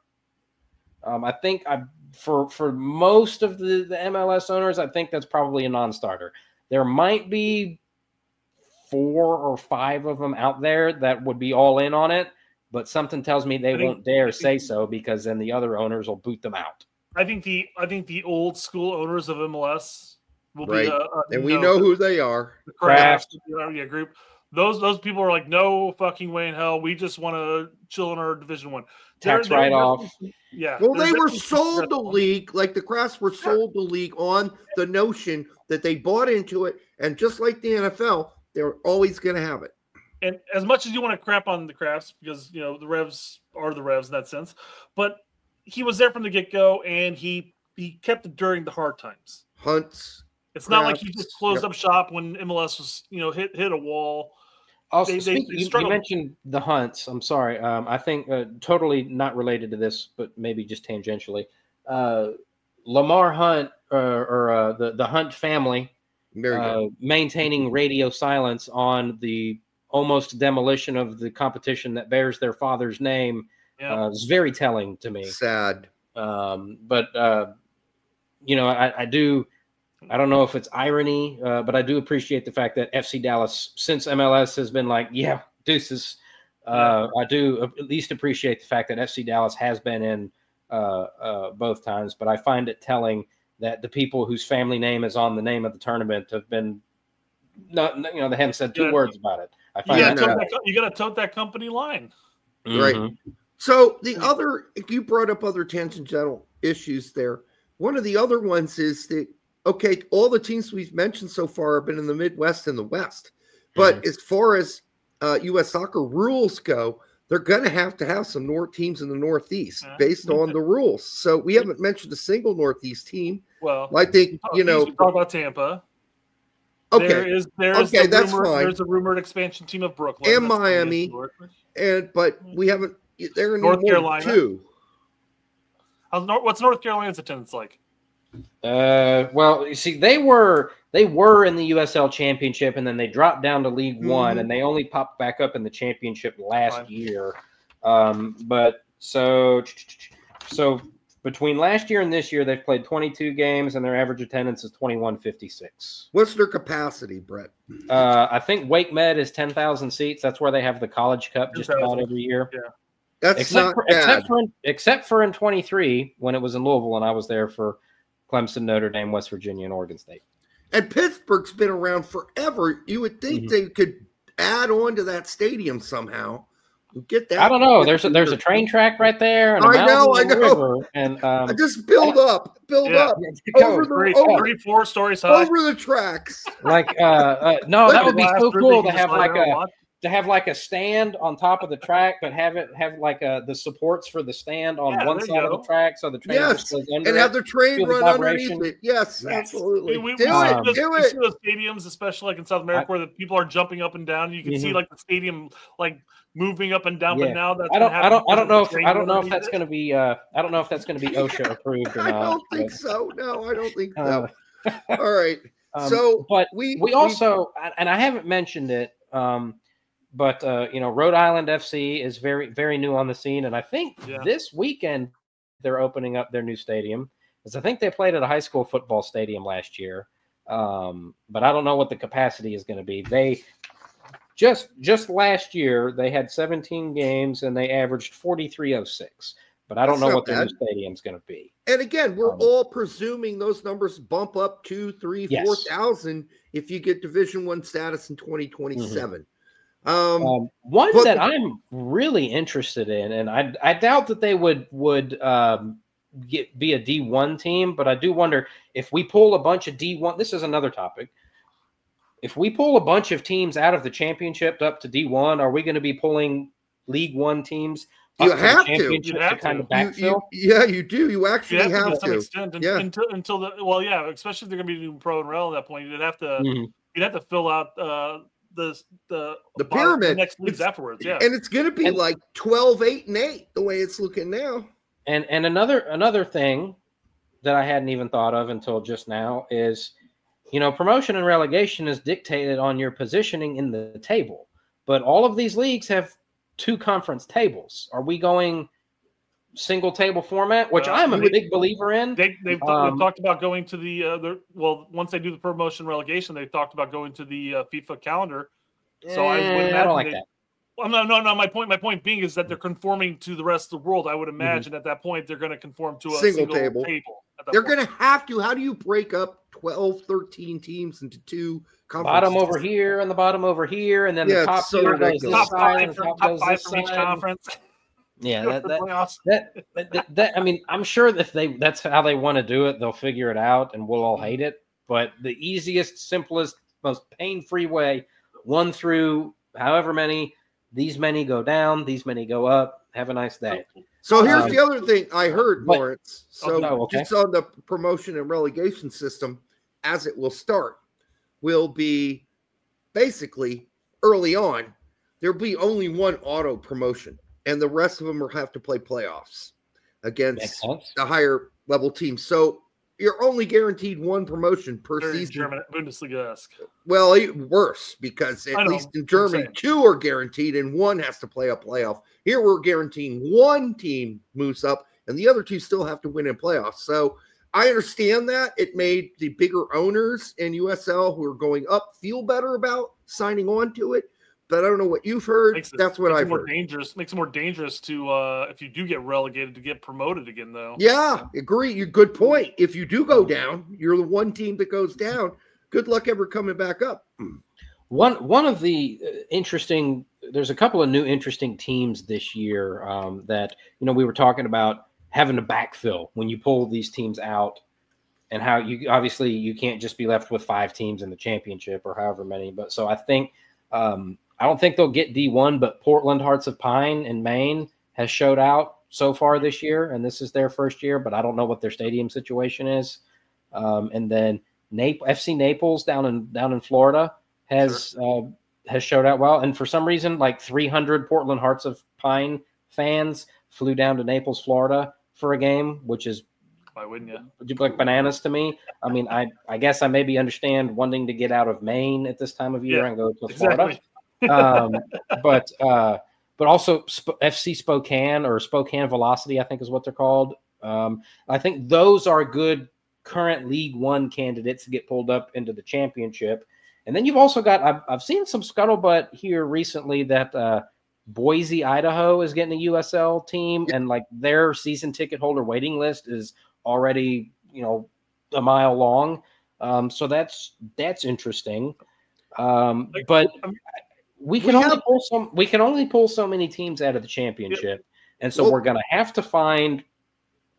C: I think for most of the MLS owners, I think that's probably a non-starter. There might be 4 or 5 of them out there that would be all in on it, but something tells me they won't dare say so, because then the other owners will boot them out.
D: I think the old school owners of MLS will be,
B: and we know who they are.
D: The Kraft group. Those people are like, no fucking way in hell. We just want to chill in our Division 1.
C: Tax write-off.
D: Yeah.
B: Well, they were sold the league, like the Crafts were sold the league on the notion that they bought into it, and just like the NFL, they're always going to have it.
D: And as much as you want to crap on the Crafts, because, you know, the Revs are the Revs in that sense, but he was there from the get-go, and he kept it during the hard times.
B: Hunts.
D: It's not like he just closed up shop when MLS was, you know, hit a wall.
C: Also, you mentioned the Hunts. I'm sorry. I think totally not related to this, but maybe just tangentially. Lamar Hunt or the Hunt family maintaining radio silence on the almost demolition of the competition that bears their father's name is very telling to me.
B: Sad.
C: But you know, I don't know if it's irony, but I do appreciate the fact that FC Dallas, since MLS has been like, yeah, deuces, I do at least appreciate the fact that FC Dallas has been in both times. But I find it telling that the people whose family name is on the name of the tournament have been not, you know, they haven't said 2 words about it. I find
D: you got to tote that company line.
B: Right. So the other, you brought up other tangential issues there. One of the other ones is that, okay, all the teams we've mentioned so far have been in the Midwest and the West. But as far as U.S. soccer rules go, they're going to have some North teams in the Northeast based on the rules. So we haven't mentioned a single Northeast team.
D: Well,
B: I think,
D: we talk about Tampa.
B: Okay.
D: There's
B: that's fine.
D: There's a rumored expansion team of Brooklyn
B: and Miami, but we haven't. They're in
D: North Carolina
B: too.
D: What's North Carolina's attendance like?
C: Well, you see, they were in the USL Championship, and then they dropped down to League One, and they only popped back up in the Championship last year. But so between last year and this year, they've played 22 games, and their average attendance is 2156.
B: What's their capacity, Brett?
C: I think Wake Med is 10,000 seats. That's where they have the College Cup just about every year.
D: Yeah,
B: that's
C: except for in 23 when it was in Louisville, and I was there for Clemson, Notre Dame, West Virginia, and Oregon State.
B: And Pittsburgh's been around forever. You would think they could add on to that stadium somehow. Get that?
C: I don't know. There's a train track right there. And
B: I know.
C: River, and
B: just build up over the
D: 34 stories high
B: over the tracks.
C: Like no, that would be so cool to have like a stand on top of the track, but have like the supports for the stand on one side of the track, so the train just goes under
B: and have the train run underneath it. Yes, absolutely.
D: We see those stadiums, especially like in South America, where the people are jumping up and down. You can see like the stadium like moving up and down, but now that's
C: I don't know if that's going to be OSHA approved or not.
B: I don't think so. No, I don't think so. All right.
C: But we also, and I haven't mentioned it, but Rhode Island FC is very, very new on the scene, and I think this weekend they're opening up their new stadium, because I think they played at a high school football stadium last year, but I don't know what the capacity is going to be. They just last year they had 17 games and they averaged 4306. But I don't know what the new stadium's going to be.
B: And again, we're all presuming those numbers bump up 2, 3, 4,000 if you get Division I status in 2027.
C: One that I'm really interested in, and I doubt that they would be a D1 team, but I do wonder if we pull a bunch of D1. This is another topic. If we pull a bunch of teams out of the championship up to D1, are we going to be pulling League One teams?
B: You have to.
C: Kind of backfill.
B: You do. You actually have to.
D: To some extent, until especially if they're going to be doing pro and rel at that point, you'd have to fill out the
B: pyramid,
D: the next leagues afterwards. Yeah,
B: and it's going to be like 12, 8, and 8 the way it's looking now.
C: And another thing that I hadn't even thought of until just now is, promotion and relegation is dictated on your positioning in the table, but all of these leagues have 2 conference tables. Are we going single table format, which I'm a big believer in?
D: They've talked about going to the once they do the promotion relegation, they've talked about going to the FIFA calendar. So I would imagine
C: I don't like that.
D: Well, no. My point being is that they're conforming to the rest of the world. I would imagine at that point they're going to conform to a single table.
B: They're going to have to. How do you break up 12, 13 teams into 2 conferences?
C: Bottom over here and the bottom over here, and then the top here goes this side and the top goes this side.
D: Each conference.
C: Yeah, that I mean, I'm sure if that's how they want to do it, they'll figure it out, and we'll all hate it. But the easiest, simplest, most pain-free way, 1 through however many. These many go down, these many go up. Have a nice day.
B: So here's the other thing I heard, Lawrence.
C: So
B: just on the promotion and relegation system, as it will start, will be basically early on, there'll be only 1 auto promotion, and the rest of them will have to play playoffs against the higher level teams. So you're only guaranteed 1 promotion per season.
D: German Bundesliga-esque.
B: Well, worse, because at least in Germany, 2 are guaranteed and 1 has to play a playoff. Here we're guaranteeing 1 team moves up and the other 2 still have to win in playoffs. So I understand that. It made the bigger owners in USL who are going up feel better about signing on to it. But I don't know what you've heard. That's what I've heard.
D: Makes it more dangerous to if you do get relegated to get promoted again, though.
B: Yeah, agree. Good point. If you do go down, you're the 1 team that goes down. Good luck ever coming back up.
C: One of the interesting. There's a couple of new interesting teams this year that we were talking about having to backfill when you pull these teams out, and how you can't just be left with 5 teams in the championship or however many. But so I think. I don't think they'll get D1, but Portland Hearts of Pine in Maine has showed out so far this year, and this is their first year, but I don't know what their stadium situation is. And then FC Naples down in Florida has showed out well, and for some reason, like 300 Portland Hearts of Pine fans flew down to Naples, Florida for a game, which is
D: why wouldn't you?
C: Like bananas to me. I mean, I guess I maybe understand wanting to get out of Maine at this time of year and go to Florida. But also FC Spokane or Spokane Velocity, I think is what they're called. I think those are good current League One candidates to get pulled up into the championship. And then you've also got, I've seen some scuttlebutt here recently that Boise, Idaho is getting a USL team, and like their season ticket holder waiting list is already, a mile long. So that's interesting. But we can only pull so many teams out of the championship. And so we're going to have to find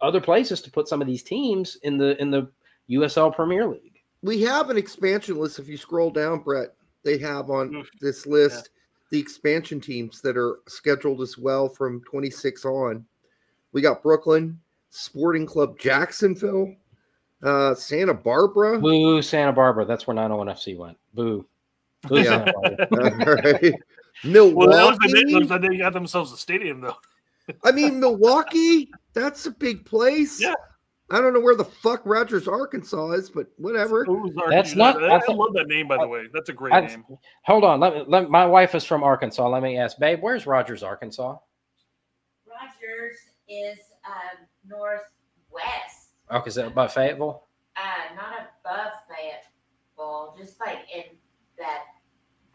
C: other places to put some of these teams in the USL Premier League.
B: We have an expansion list. If you scroll down, Brett, they have on this list the expansion teams that are scheduled as well from 26 on. We got Brooklyn, Sporting Club Jacksonville, Santa Barbara.
C: Boo, Santa Barbara. That's where 901 FC went. Boo. Boo,
B: Santa Barbara. Right. Milwaukee.
D: They got themselves a stadium, though.
B: I mean, Milwaukee, that's a big place.
D: Yeah.
B: I don't know where the fuck Rogers, Arkansas is, but whatever.
C: That's not.
D: I love that name, by the way. That's a great name.
C: Hold on. My wife is from Arkansas. Let me ask, babe, where's Rogers, Arkansas?
A: Rogers is northwest.
C: Okay, is that above Fayetteville?
A: Not above Fayetteville, just like in that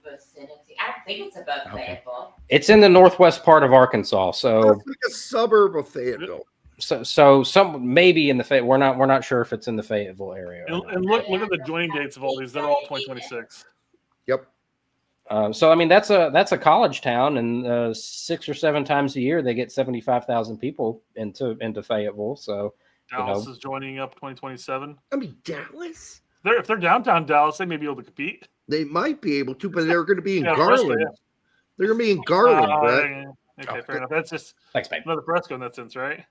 A: vicinity. I don't think it's above Fayetteville.
C: It's in the northwest part of Arkansas, so
B: it's like a suburb of Fayetteville.
C: So some maybe in the we're not sure if it's in the Fayetteville area.
D: And look at the joining dates of all these. They're all 2026.
B: Yep.
C: So I mean that's a college town, and 6 or 7 times a year they get 75,000 people into Fayetteville. So
D: Dallas is joining up 2027.
B: I mean Dallas.
D: If they're downtown Dallas, they may be able to compete.
B: They might be able to, but they're going to be in Garland. They're going to be in Garland, Brett.
D: Okay, fair enough. That's just another Fresco in that sense, right?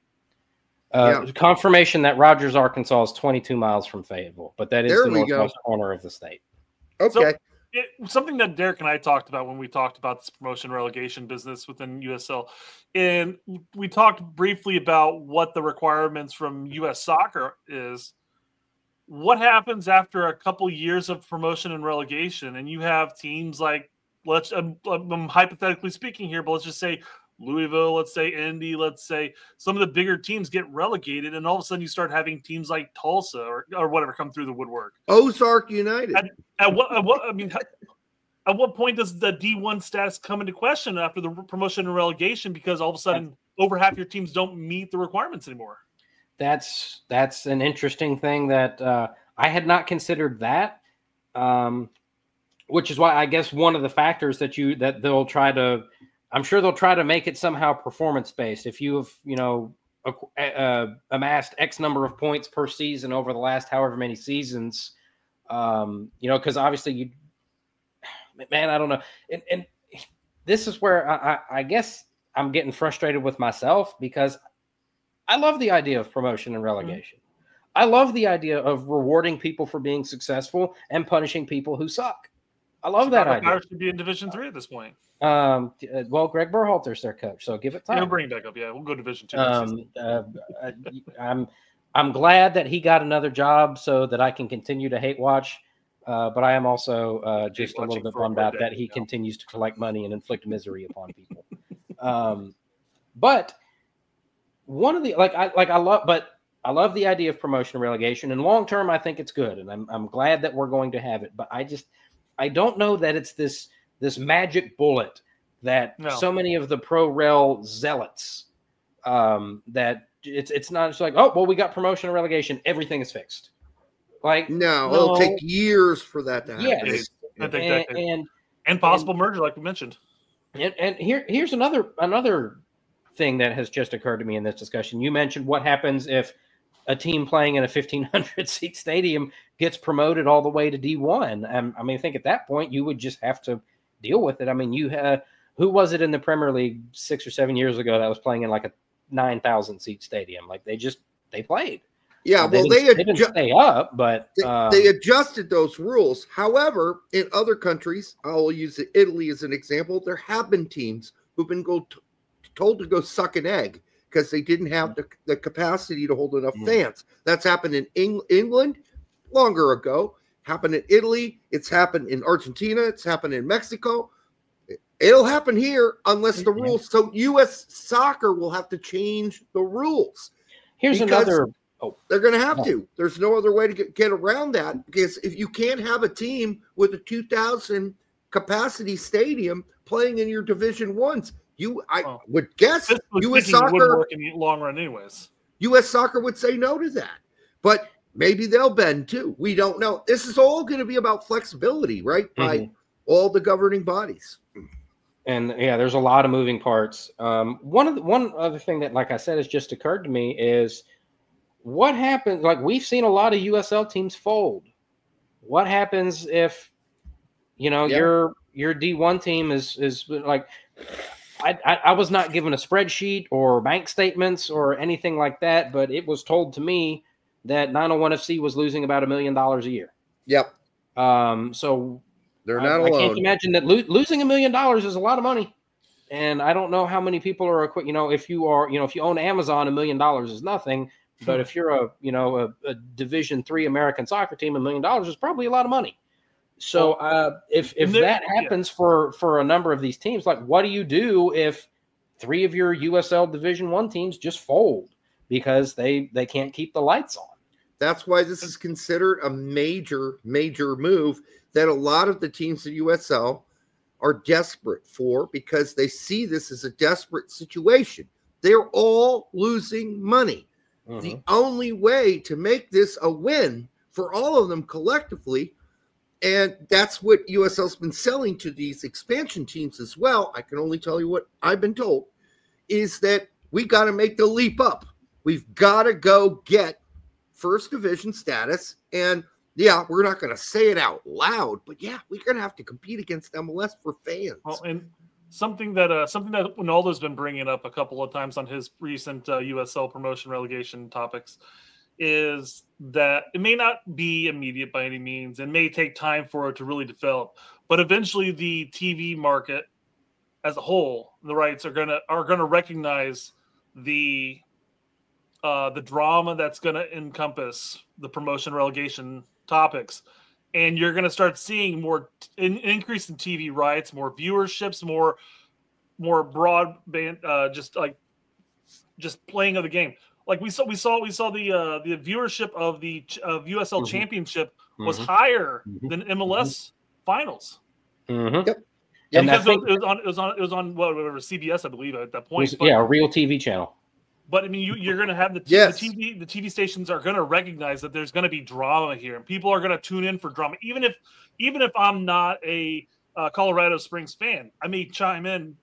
C: Confirmation that Rogers, Arkansas is 22 miles from Fayetteville, but that is the northwest corner of the state.
B: Okay.
D: So, something that Derek and I talked about when we talked about this promotion relegation business within USL, and we talked briefly about what the requirements from US Soccer is. What happens after a couple years of promotion and relegation, and you have teams like, I'm hypothetically speaking here, but let's just say Louisville, let's say Indy, let's say some of the bigger teams get relegated, and all of a sudden you start having teams like Tulsa or whatever come through the woodwork.
B: Ozark United.
D: At what point does the D1 status come into question after the promotion and relegation? Because all of a sudden, over half your teams don't meet the requirements anymore.
C: That's an interesting thing that I had not considered that, which is why I guess one of the factors that they'll try to. I'm sure they'll try to make it somehow performance-based. If you have, amassed X number of points per season over the last however many seasons, because obviously I don't know. And this is where I guess I'm getting frustrated with myself because I love the idea of promotion and relegation. Mm-hmm. I love the idea of rewarding people for being successful and punishing people who suck. I love that idea. Power
D: should be in Division 3 at this point.
C: Well, Greg Berhalter's their coach, so give it time.
D: He'll bring it back up. Yeah, we'll go Division 2.
C: I'm glad that he got another job so that I can continue to hate watch. But I am also just a little bit bummed out that he continues to collect money and inflict misery upon people. But one of the I love the idea of promotion and relegation, and long term I think it's good, and I'm glad that we're going to have it. But I don't know that it's this magic bullet that so many of the pro-rel zealots that it's not just like, oh, well, we got promotion and relegation, everything is fixed. Like
B: no, it'll take years for that to happen.
C: Yes.
D: And possible merger, like we mentioned.
C: And here's another thing that has just occurred to me in this discussion. You mentioned what happens if a team playing in a 1,500 seat stadium gets promoted all the way to D1. I mean, I think at that point you would just have to deal with it. I mean, you had, who was it in the Premier League 6 or 7 years ago that was playing in like a 9,000 seat stadium? Like they played.
B: Yeah,
C: They
B: well,
C: didn't stay up, but
B: they adjusted those rules. However, in other countries, I'll use Italy as an example. There have been teams who've been told to go suck an egg because they didn't have the capacity to hold enough fans. That's happened in England longer ago. Happened in Italy. It's happened in Argentina. It's happened in Mexico. It'll happen here unless the rules. So U.S. soccer will have to change the rules.
C: Here's another.
B: They're going to have to. There's no other way to get around that, because if you can't have a team with a 2,000 capacity stadium playing in your Division Ones, I would guess U.S. soccer
D: work in the long run, anyways.
B: U.S. soccer would say no to that, but maybe they'll bend too. We don't know. This is all going to be about flexibility, right? By all the governing bodies.
C: And yeah, there's a lot of moving parts. One other thing that, like I said, has just occurred to me is, what happens? Like, we've seen a lot of USL teams fold. What happens if, your D1 team is like, I was not given a spreadsheet or bank statements or anything like that, but it was told to me that 901 FC was losing about $1 million a year.
B: Yep.
C: So
B: they're not alone.
C: I can't imagine that losing $1 million is a lot of money. And I don't know how many people are equipped. If you own Amazon, $1 million is nothing. But if you're a Division III American soccer team, $1 million is probably a lot of money. So if that happens for a number of these teams, like, what do you do if 3 of your USL Division I teams just fold because they can't keep the lights on?
B: That's why this is considered a major move that a lot of the teams in USL are desperate for, because they see this as a desperate situation. They're all losing money. The only way to make this a win for all of them collectively, and that's what USL's been selling to these expansion teams as well, I can only tell you what I've been told, is that we got to make the leap up. We've got to go get first division status. And yeah, we're not going to say it out loud, but yeah, we're going to have to compete against MLS for fans.
D: Well, and something that Ronaldo's been bringing up a couple of times on his recent USL promotion relegation topics is that it may not be immediate by any means, and may take time for it to really develop. But eventually, the TV market as a whole, the rights are gonna recognize the drama that's gonna encompass the promotion relegation topics. And you're going to start seeing more increase in TV rights, more viewerships, more broadband, just playing of the game. Like we saw the viewership of USL Championship was higher than MLS finals.
B: Yep.
C: And
D: because it was on whatever CBS, I believe, at that point.
C: A real TV channel.
D: But I mean, you're going to have the TV stations are going to recognize that there's going to be drama here, and people are going to tune in for drama. Even if I'm not a Colorado Springs fan, I may chime in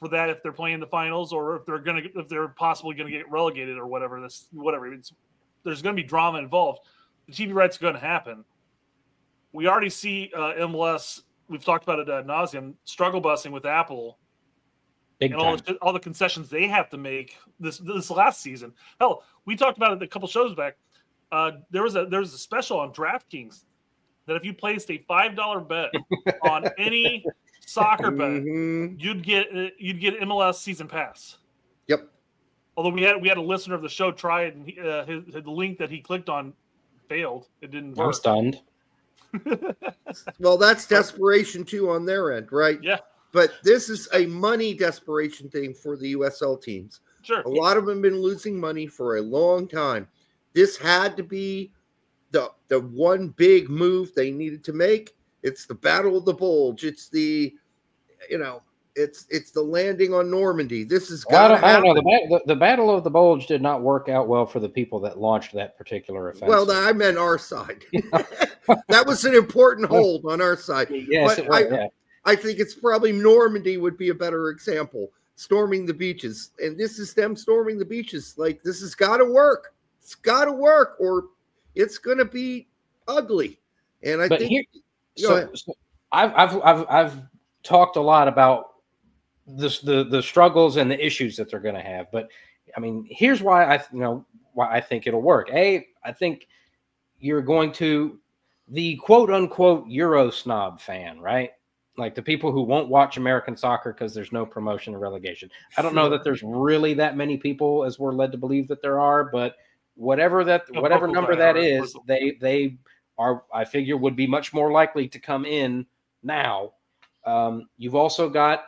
D: for that if they're playing the finals, or if they're possibly going to get relegated or whatever. There's going to be drama involved. The TV rights are going to happen. We already see MLS. We've talked about it ad nauseum, struggle busing with Apple.
C: Big
D: and
C: time.
D: all the concessions they have to make this last season. Hell, we talked about it a couple shows back. There was a special on DraftKings that if you placed a $5 bet on any soccer bet, you'd get MLS season pass.
B: Yep.
D: Although we had a listener of the show try it, and the link that he clicked on failed. It didn't work.
C: I'm stunned.
B: Well, that's desperation too on their end, right?
D: Yeah.
B: But this is a money desperation thing for the USL teams.
D: Sure.
B: A lot of them have been losing money for a long time. This had to be the one big move they needed to make. It's the Battle of the Bulge. It's the, it's the landing on Normandy. This is got to happen.
C: I don't know. The Battle of the Bulge did not work out well for the people that launched that particular offensive.
B: Well, I meant our side. That was an important hold on our side.
C: Yes,
B: but
C: it was, yeah.
B: I think it's probably Normandy would be a better example. Storming the beaches. And this is them storming the beaches. Like, this has got to work. It's got to work, or it's going to be ugly. And I think
C: I've talked a lot about the struggles and the issues that they're going to have. But I mean, here's why I think it'll work. I think you're going to the quote unquote Euro snob fan, right? Like the people who won't watch American soccer because there's no promotion or relegation. I don't know that there's really that many people as we're led to believe that there are, but whatever number that is, they are, I figure, would be much more likely to come in now. You've also got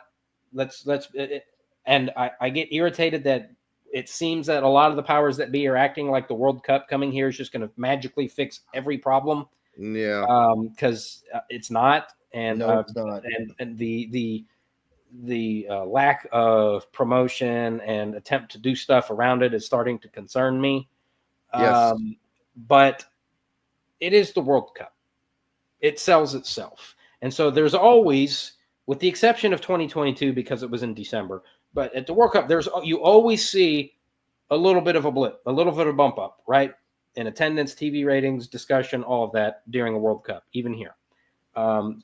C: and I get irritated that it seems that a lot of the powers that be are acting like the World Cup coming here is just going to magically fix every problem.
B: Yeah.
C: Because it's not. And
B: no, it's not.
C: And the lack of promotion and attempt to do stuff around it is starting to concern me.
B: Yes.
C: But it is the World Cup. It sells itself. And so there's always, with the exception of 2022 because it was in December, but at the World Cup, you always see a little bit of a blip, a little bit of a bump up, right? In attendance, TV ratings, discussion, all of that during a World Cup, even here.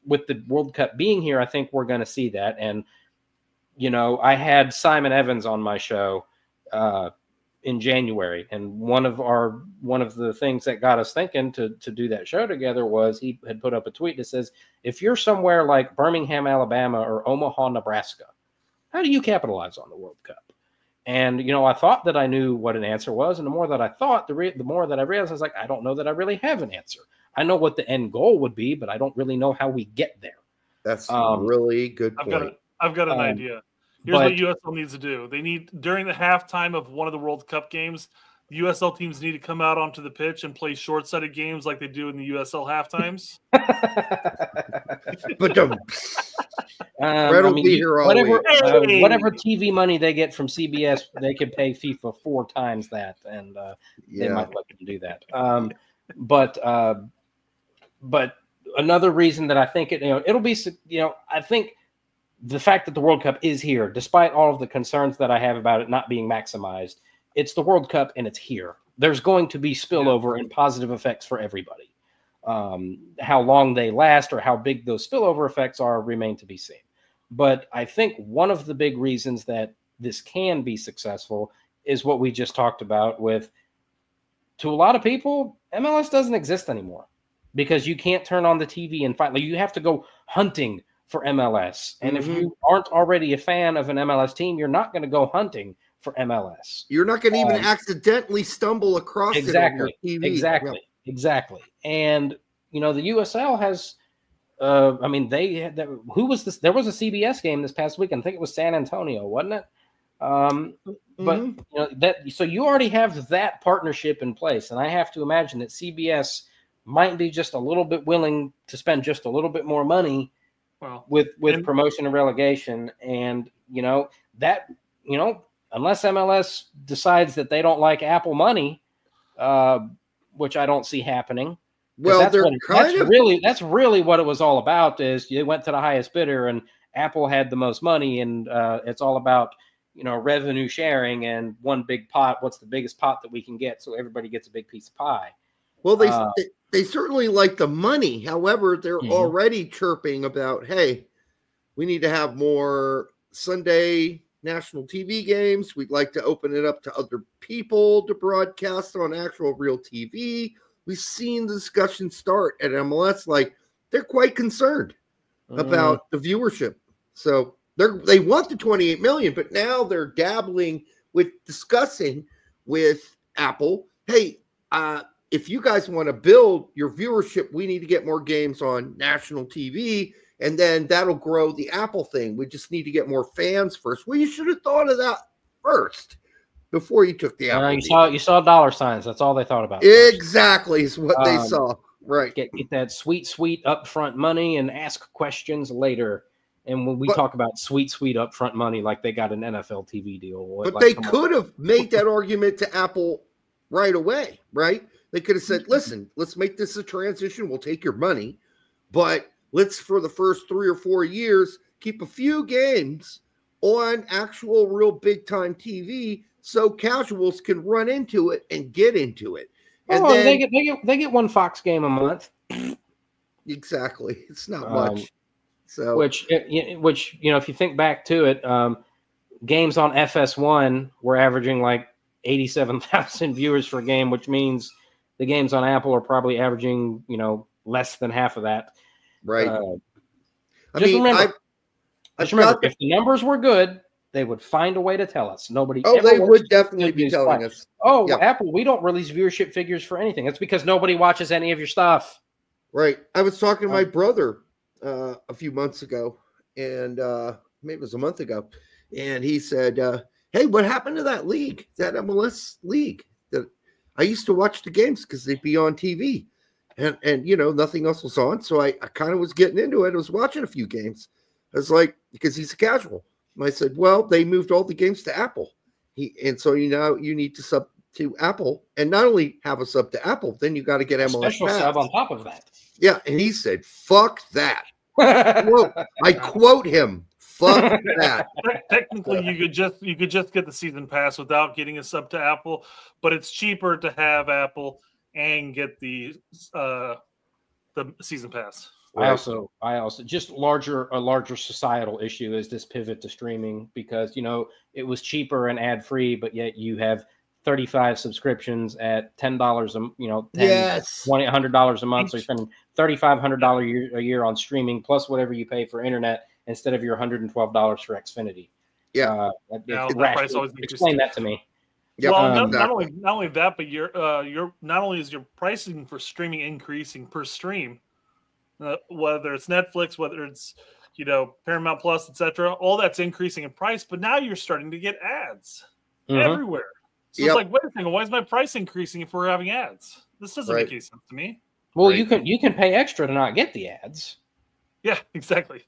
C: With the World Cup being here, I think we're going to see that. And, I had Simon Evans on my show in January. And one of the things that got us thinking to do that show together was he had put up a tweet that says, if you're somewhere like Birmingham, Alabama or Omaha, Nebraska, how do you capitalize on the World Cup? And, I thought that I knew what an answer was. And the more that I thought, the more that I realized, I was like, I don't know that I really have an answer. I know what the end goal would be, but I don't really know how we get there.
B: That's a really good point.
D: I've got an idea. Here's what USL needs to do. They need, during the halftime of one of the World Cup games, the USL teams need to come out onto the pitch and play short-sighted games like they do in the USL halftimes.
B: But
C: whatever TV money they get from CBS, they could pay FIFA 4 times that, and they might let them do that. But another reason that I think it'll be, I think the fact that the World Cup is here, despite all of the concerns that I have about it not being maximized, it's the World Cup and it's here. There's going to be spillover and positive effects for everybody. How long they last or how big those spillover effects are remain to be seen. But I think one of the big reasons that this can be successful is what we just talked about with, to a lot of people, MLS doesn't exist anymore because you can't turn on the TV and find, you have to go hunting for MLS. And if you aren't already a fan of an MLS team, you're not going to go hunting for MLS.
B: You're not going to even accidentally stumble across it on your TV.
C: Exactly. And, the USL has, they had that. Who was this? There was a CBS game this past weekend. I think it was San Antonio, wasn't it? But so you already have that partnership in place, and I have to imagine that CBS might be just a little bit willing to spend just a little bit more money with promotion and relegation, and unless MLS decides that they don't like Apple money, which I don't see happening.
B: Well,
C: that's really what it was all about. Is you went to the highest bidder, and Apple had the most money, and it's all about revenue sharing and one big pot. What's the biggest pot that we can get, so everybody gets a big piece of pie.
B: Well, they certainly like the money. However, they're already chirping about, hey, we need to have more Sunday national TV games. We'd like to open it up to other people to broadcast on actual real TV. We've seen the discussion start at MLS. Like, they're quite concerned about the viewership. So they want the 28 million, but now they're dabbling with discussing with Apple, hey, if you guys want to build your viewership, we need to get more games on national TV, and then that'll grow the Apple thing. We just need to get more fans first. Well, you should have thought of that first before you took the Apple.
C: You saw dollar signs. That's all they thought about.
B: Exactly is what they saw. Right.
C: Get that sweet upfront money and ask questions later. And when we talk about sweet upfront money, like they got an NFL TV deal.
B: But they could have made that argument to Apple right away, right? They could have said, listen, let's make this a transition. We'll take your money, but let's, for the first 3 or 4 years, keep a few games on actual real big-time TV so casuals can run into it and get into it. And then,
C: they get one Fox game a month.
B: Exactly. It's not much. So
C: which if you think back to it, games on FS1 were averaging like 87,000 viewers for a game, which means the games on Apple are probably averaging less than half of that.
B: Right.
C: Remember, if the numbers were good, they would find a way to tell us. Nobody.
B: They would definitely be telling us.
C: Oh, yeah. Apple, we don't release viewership figures for anything. It's because nobody watches any of your stuff.
B: Right. I was talking to my brother a few months ago, and maybe it was a month ago, and he said, "Hey, what happened to that league? That MLS league that I used to watch the games because they'd be on TV, and nothing else was on, so I kind of was getting into it. I was watching a few games. I was like, because he's a casual." And I said, "Well, they moved all the games to Apple, so you need to sub to Apple, and not only have a sub to Apple, then you got to get MLS
C: special
B: Pass.
C: Sub on top of that."
B: Yeah, and he said, "Fuck that." I quote him, "Fuck that."
D: Technically, you could just get the season pass without getting a sub to Apple, but it's cheaper to have Apple and get the season pass.
C: I also just a larger societal issue is this pivot to streaming, because it was cheaper and ad free, but yet you have 35 subscriptions at $10 $100 a month. So you're spending $3,500 a year on streaming plus whatever you pay for internet instead of your $112 for Xfinity.
B: Yeah,
C: explain that to me.
B: Yep.
D: Well, not only that, but you're not only is your pricing for streaming increasing per stream, whether it's Netflix, whether it's Paramount Plus, etc., all that's increasing in price. But now you're starting to get ads everywhere. So it's like, wait a second, why is my price increasing if we're having ads? This doesn't make any sense to me.
C: Well, you can pay extra to not get the ads.
D: Yeah, exactly.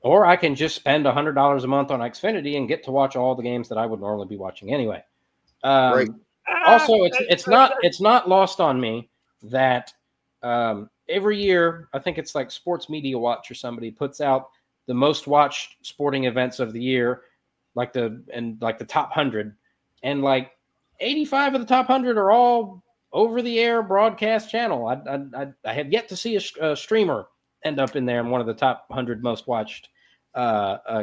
C: Or I can just spend $100 a month on Xfinity and get to watch all the games that I would normally be watching anyway. Also, it's not lost on me that every year, I think it's like Sports Media Watch or somebody puts out the most watched sporting events of the year, like the top 100, and like 85 of the top 100 are all over-the-air broadcast channel. I have yet to see a streamer end up in there in one of the top 100 most watched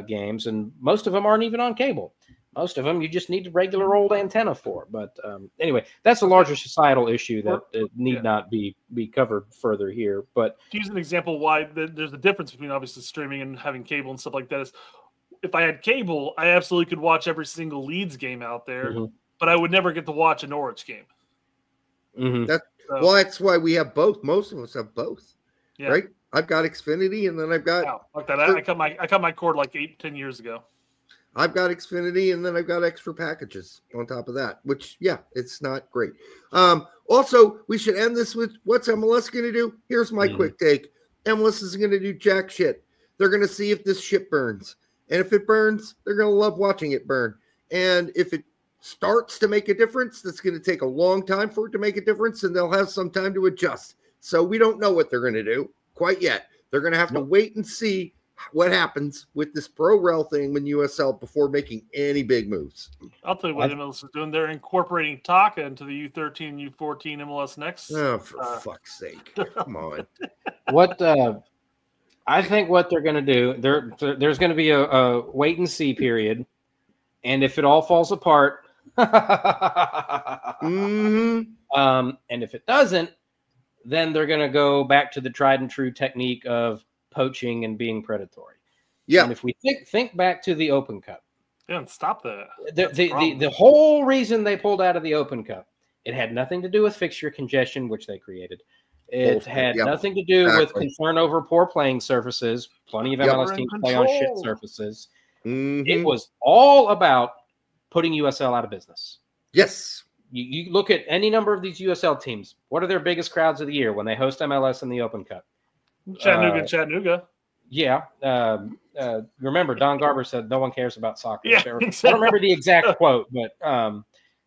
C: games, and most of them aren't even on cable. Most of them you just need a regular old antenna for. But anyway, that's a larger societal issue that need not be covered further here. But
D: to use an example why there's a difference between obviously streaming and having cable and stuff like that is, if I had cable, I absolutely could watch every single Leeds game out there, but I would never get to watch a Norwich game.
B: That's why we have both. Most of us have both, right? I've got Xfinity, and then I've got
D: like that. I cut my cord like 8-10 years ago.
B: I've got Xfinity, and then I've got extra packages on top of that, which, it's not great. Also, we should end this with what's MLS going to do? Here's my quick take. MLS is going to do jack shit. They're going to see if this shit burns. And if it burns, they're going to love watching it burn. And if it starts to make a difference, that's going to take a long time for it to make a difference, and they'll have some time to adjust. So we don't know what they're going to do quite yet. They're going to have to wait and see what happens with this pro-rel thing in USL before making any big moves.
D: I'll tell you what MLS is doing. They're incorporating Taka into the U13, U14 MLS Next.
B: Oh, for fuck's sake. Come on.
C: I think what they're going to do, there's going to be a wait and see period. And if it all falls apart, and if it doesn't, then they're going to go back to the tried and true technique of poaching and being predatory. Yeah. And if we think back to the Open Cup.
D: Yeah, and stop that.
C: The whole reason they pulled out of the Open Cup, it had nothing to do with fixture congestion, which they created. It had nothing to do with concern over poor playing surfaces. Plenty of MLS teams play on shit surfaces. It was all about putting USL out of business.
B: Yes.
C: You look at any number of these USL teams. What are their biggest crowds of the year when they host MLS in the Open Cup?
D: Chattanooga.
C: Yeah. Remember, Don Garber said no one cares about soccer.
D: Yeah,
C: exactly. I don't remember the exact quote, but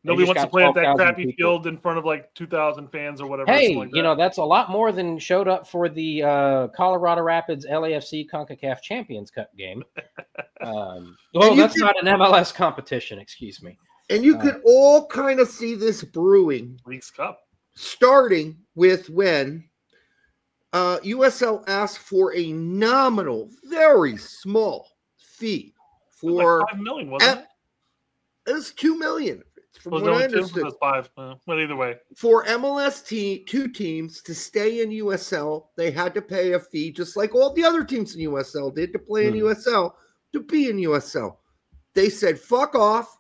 D: nobody wants to play at that crappy field in front of like 2,000 fans or whatever.
C: Hey, that's a lot more than showed up for the Colorado Rapids LAFC CONCACAF Champions Cup game. That's not an MLS competition, excuse me.
B: And you could all kind of see this brewing.
D: Leagues Cup.
B: Starting with when USL asked for a nominal, very small fee for
D: like $5 million, wasn't it?
B: It was $2 million, from
D: Was
B: what
D: it
B: I
D: only 2?
B: understood.
D: It was 5. But either way,
B: For MLS two teams to stay in USL, they had to pay a fee, just like all the other teams in USL did to play in USL, to be in USL. They said, fuck off,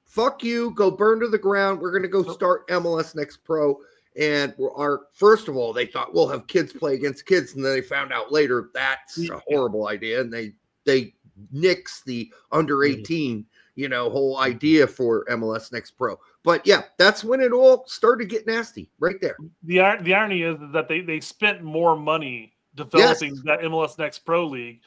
B: fuck you, go burn to the ground. We're going to go start MLS Next Pro. And first of all, they thought we'll have kids play against kids. And then they found out later that's a horrible idea. And they nixed the under 18 whole idea for MLS Next Pro. But yeah, that's when it all started to get nasty right there.
D: The irony is that they spent more money developing that MLS Next Pro League,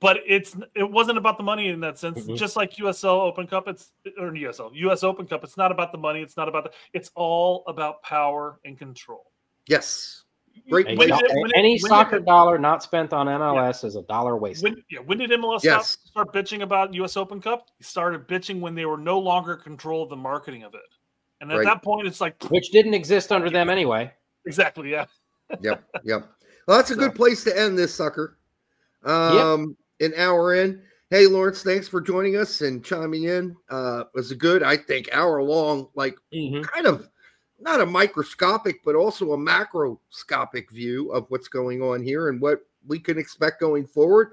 D: but it wasn't about the money in that sense. Just like USL Open Cup, US Open Cup, it's not about the money. It's not about it's all about power and control.
B: Yes.
C: Great. Any soccer dollar not spent on MLS is a dollar wasted.
D: When did MLS start bitching about US Open Cup? They started bitching when they were no longer in control of the marketing of it. And at that point, it's like...
C: Which didn't exist under them anyway.
D: Exactly, yeah.
B: Yep. Well, that's a good place to end this sucker. An hour in. Hey, Lawrence, thanks for joining us and chiming in. It was a good, I think, hour-long, kind of not a microscopic, but also a macroscopic view of what's going on here and what we can expect going forward,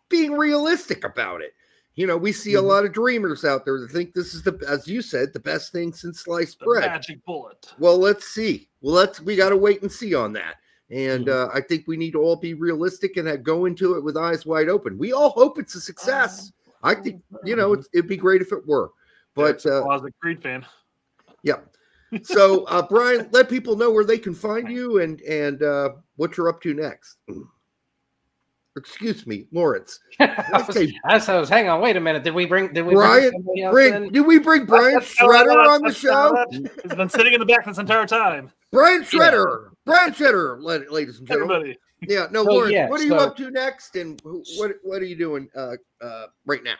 B: being realistic about it. We see a lot of dreamers out there that think this is as you said, the best thing since sliced bread.
D: Magic bullet.
B: Well, let's see. We got to wait and see on that. And I think we need to all be realistic and go into it with eyes wide open. We all hope it's a success. I think, it'd be great if it were. But
D: I was a Creed fan.
B: Yeah. So, Brian, let people know where they can find you and what you're up to next. Excuse me, Lawrence.
C: Hang on, wait a minute. Did we bring
B: Brian? Did we bring Brian Shredder on the show?
D: He's been sitting in the back this entire time.
B: Brian Shredder. Brian Shredder, ladies and gentlemen.
D: Everybody.
B: Yeah, no, Lawrence, what are you up to next, and what are you doing right now?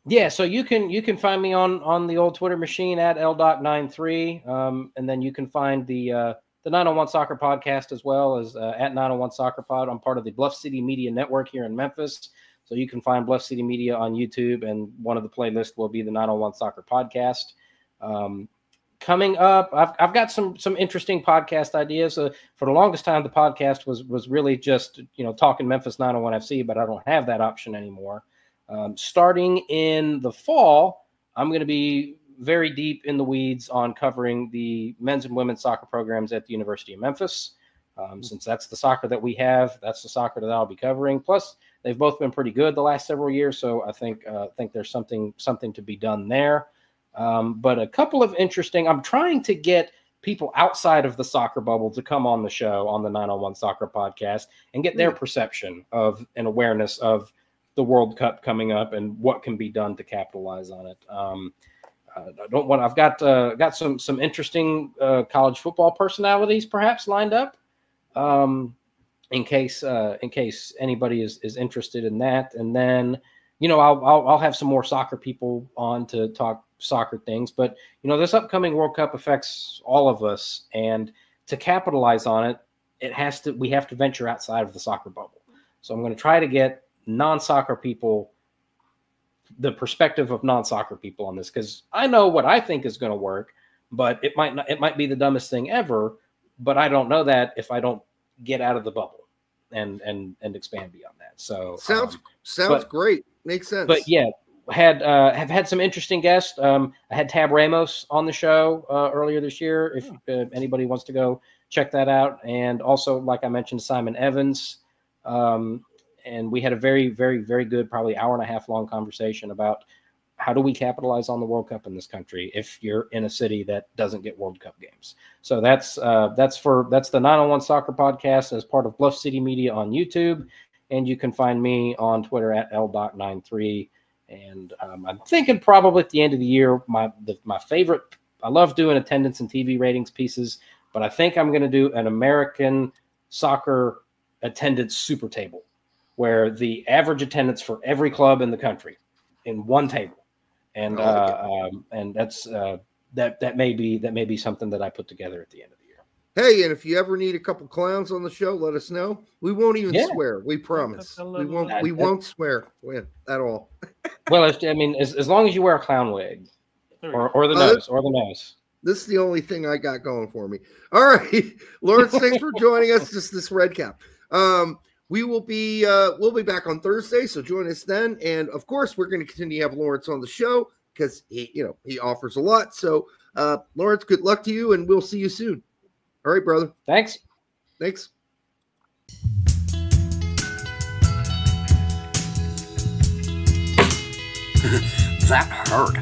C: Yeah, so you can find me on the old Twitter machine at LDoc93, and then you can find the 901 Soccer Podcast as well as at 901 Soccer Pod. I'm part of the Bluff City Media Network here in Memphis, so you can find Bluff City Media on YouTube, and one of the playlists will be the 901 Soccer Podcast. Coming up, I've got some interesting podcast ideas. For the longest time, the podcast was really just talking Memphis 901 FC, but I don't have that option anymore. Starting in the fall, I'm going to be very deep in the weeds on covering the men's and women's soccer programs at the University of Memphis. Since that's the soccer that we have, that's the soccer that I'll be covering. Plus, they've both been pretty good the last several years, so I think there's something to be done there. But a couple of interesting. I'm trying to get people outside of the soccer bubble to come on the show on the 901 Soccer Podcast and get their perception of and awareness of the World Cup coming up and what can be done to capitalize on it. I've got some interesting college football personalities perhaps lined up, in case anybody is interested in that. And then I'll have some more soccer people on to talk soccer things. But this upcoming World Cup affects all of us, and to capitalize on it, we have to venture outside of the soccer bubble. So I'm going to try to get non-soccer people, the perspective of non-soccer people on this, because I know what I think is going to work, but it might be the dumbest thing ever, but I don't know that if I don't get out of the bubble and expand beyond that. So
B: sounds great. Makes sense.
C: But yeah, have had some interesting guests. I had Tab Ramos on the show earlier this year. If anybody wants to go check that out, and also, like I mentioned, Simon Evans. And we had a very, very, very good, probably hour and a half long conversation about how do we capitalize on the World Cup in this country if you're in a city that doesn't get World Cup games. So that's the 901 Soccer Podcast as part of Bluff City Media on YouTube, and you can find me on Twitter at LDoc93. And I'm thinking probably at the end of the year, my favorite. I love doing attendance and TV ratings pieces, but I think I'm going to do an American soccer attendance super table, where the average attendance for every club in the country in one table, and and that's that may be something that I put together at the end of the year.
B: Hey, and if you ever need a couple clowns on the show, let us know. We won't even swear. We promise. We won't swear at all.
C: Well, as long as you wear a clown wig or the nose. This
B: is the only thing I got going for me. All right, Lawrence, thanks for joining us. Just this red cap. We'll be back on Thursday, so join us then. And of course, we're going to continue to have Lawrence on the show because he offers a lot. So, Lawrence, good luck to you, and we'll see you soon. All right, brother.
C: Thanks.
E: That hurt.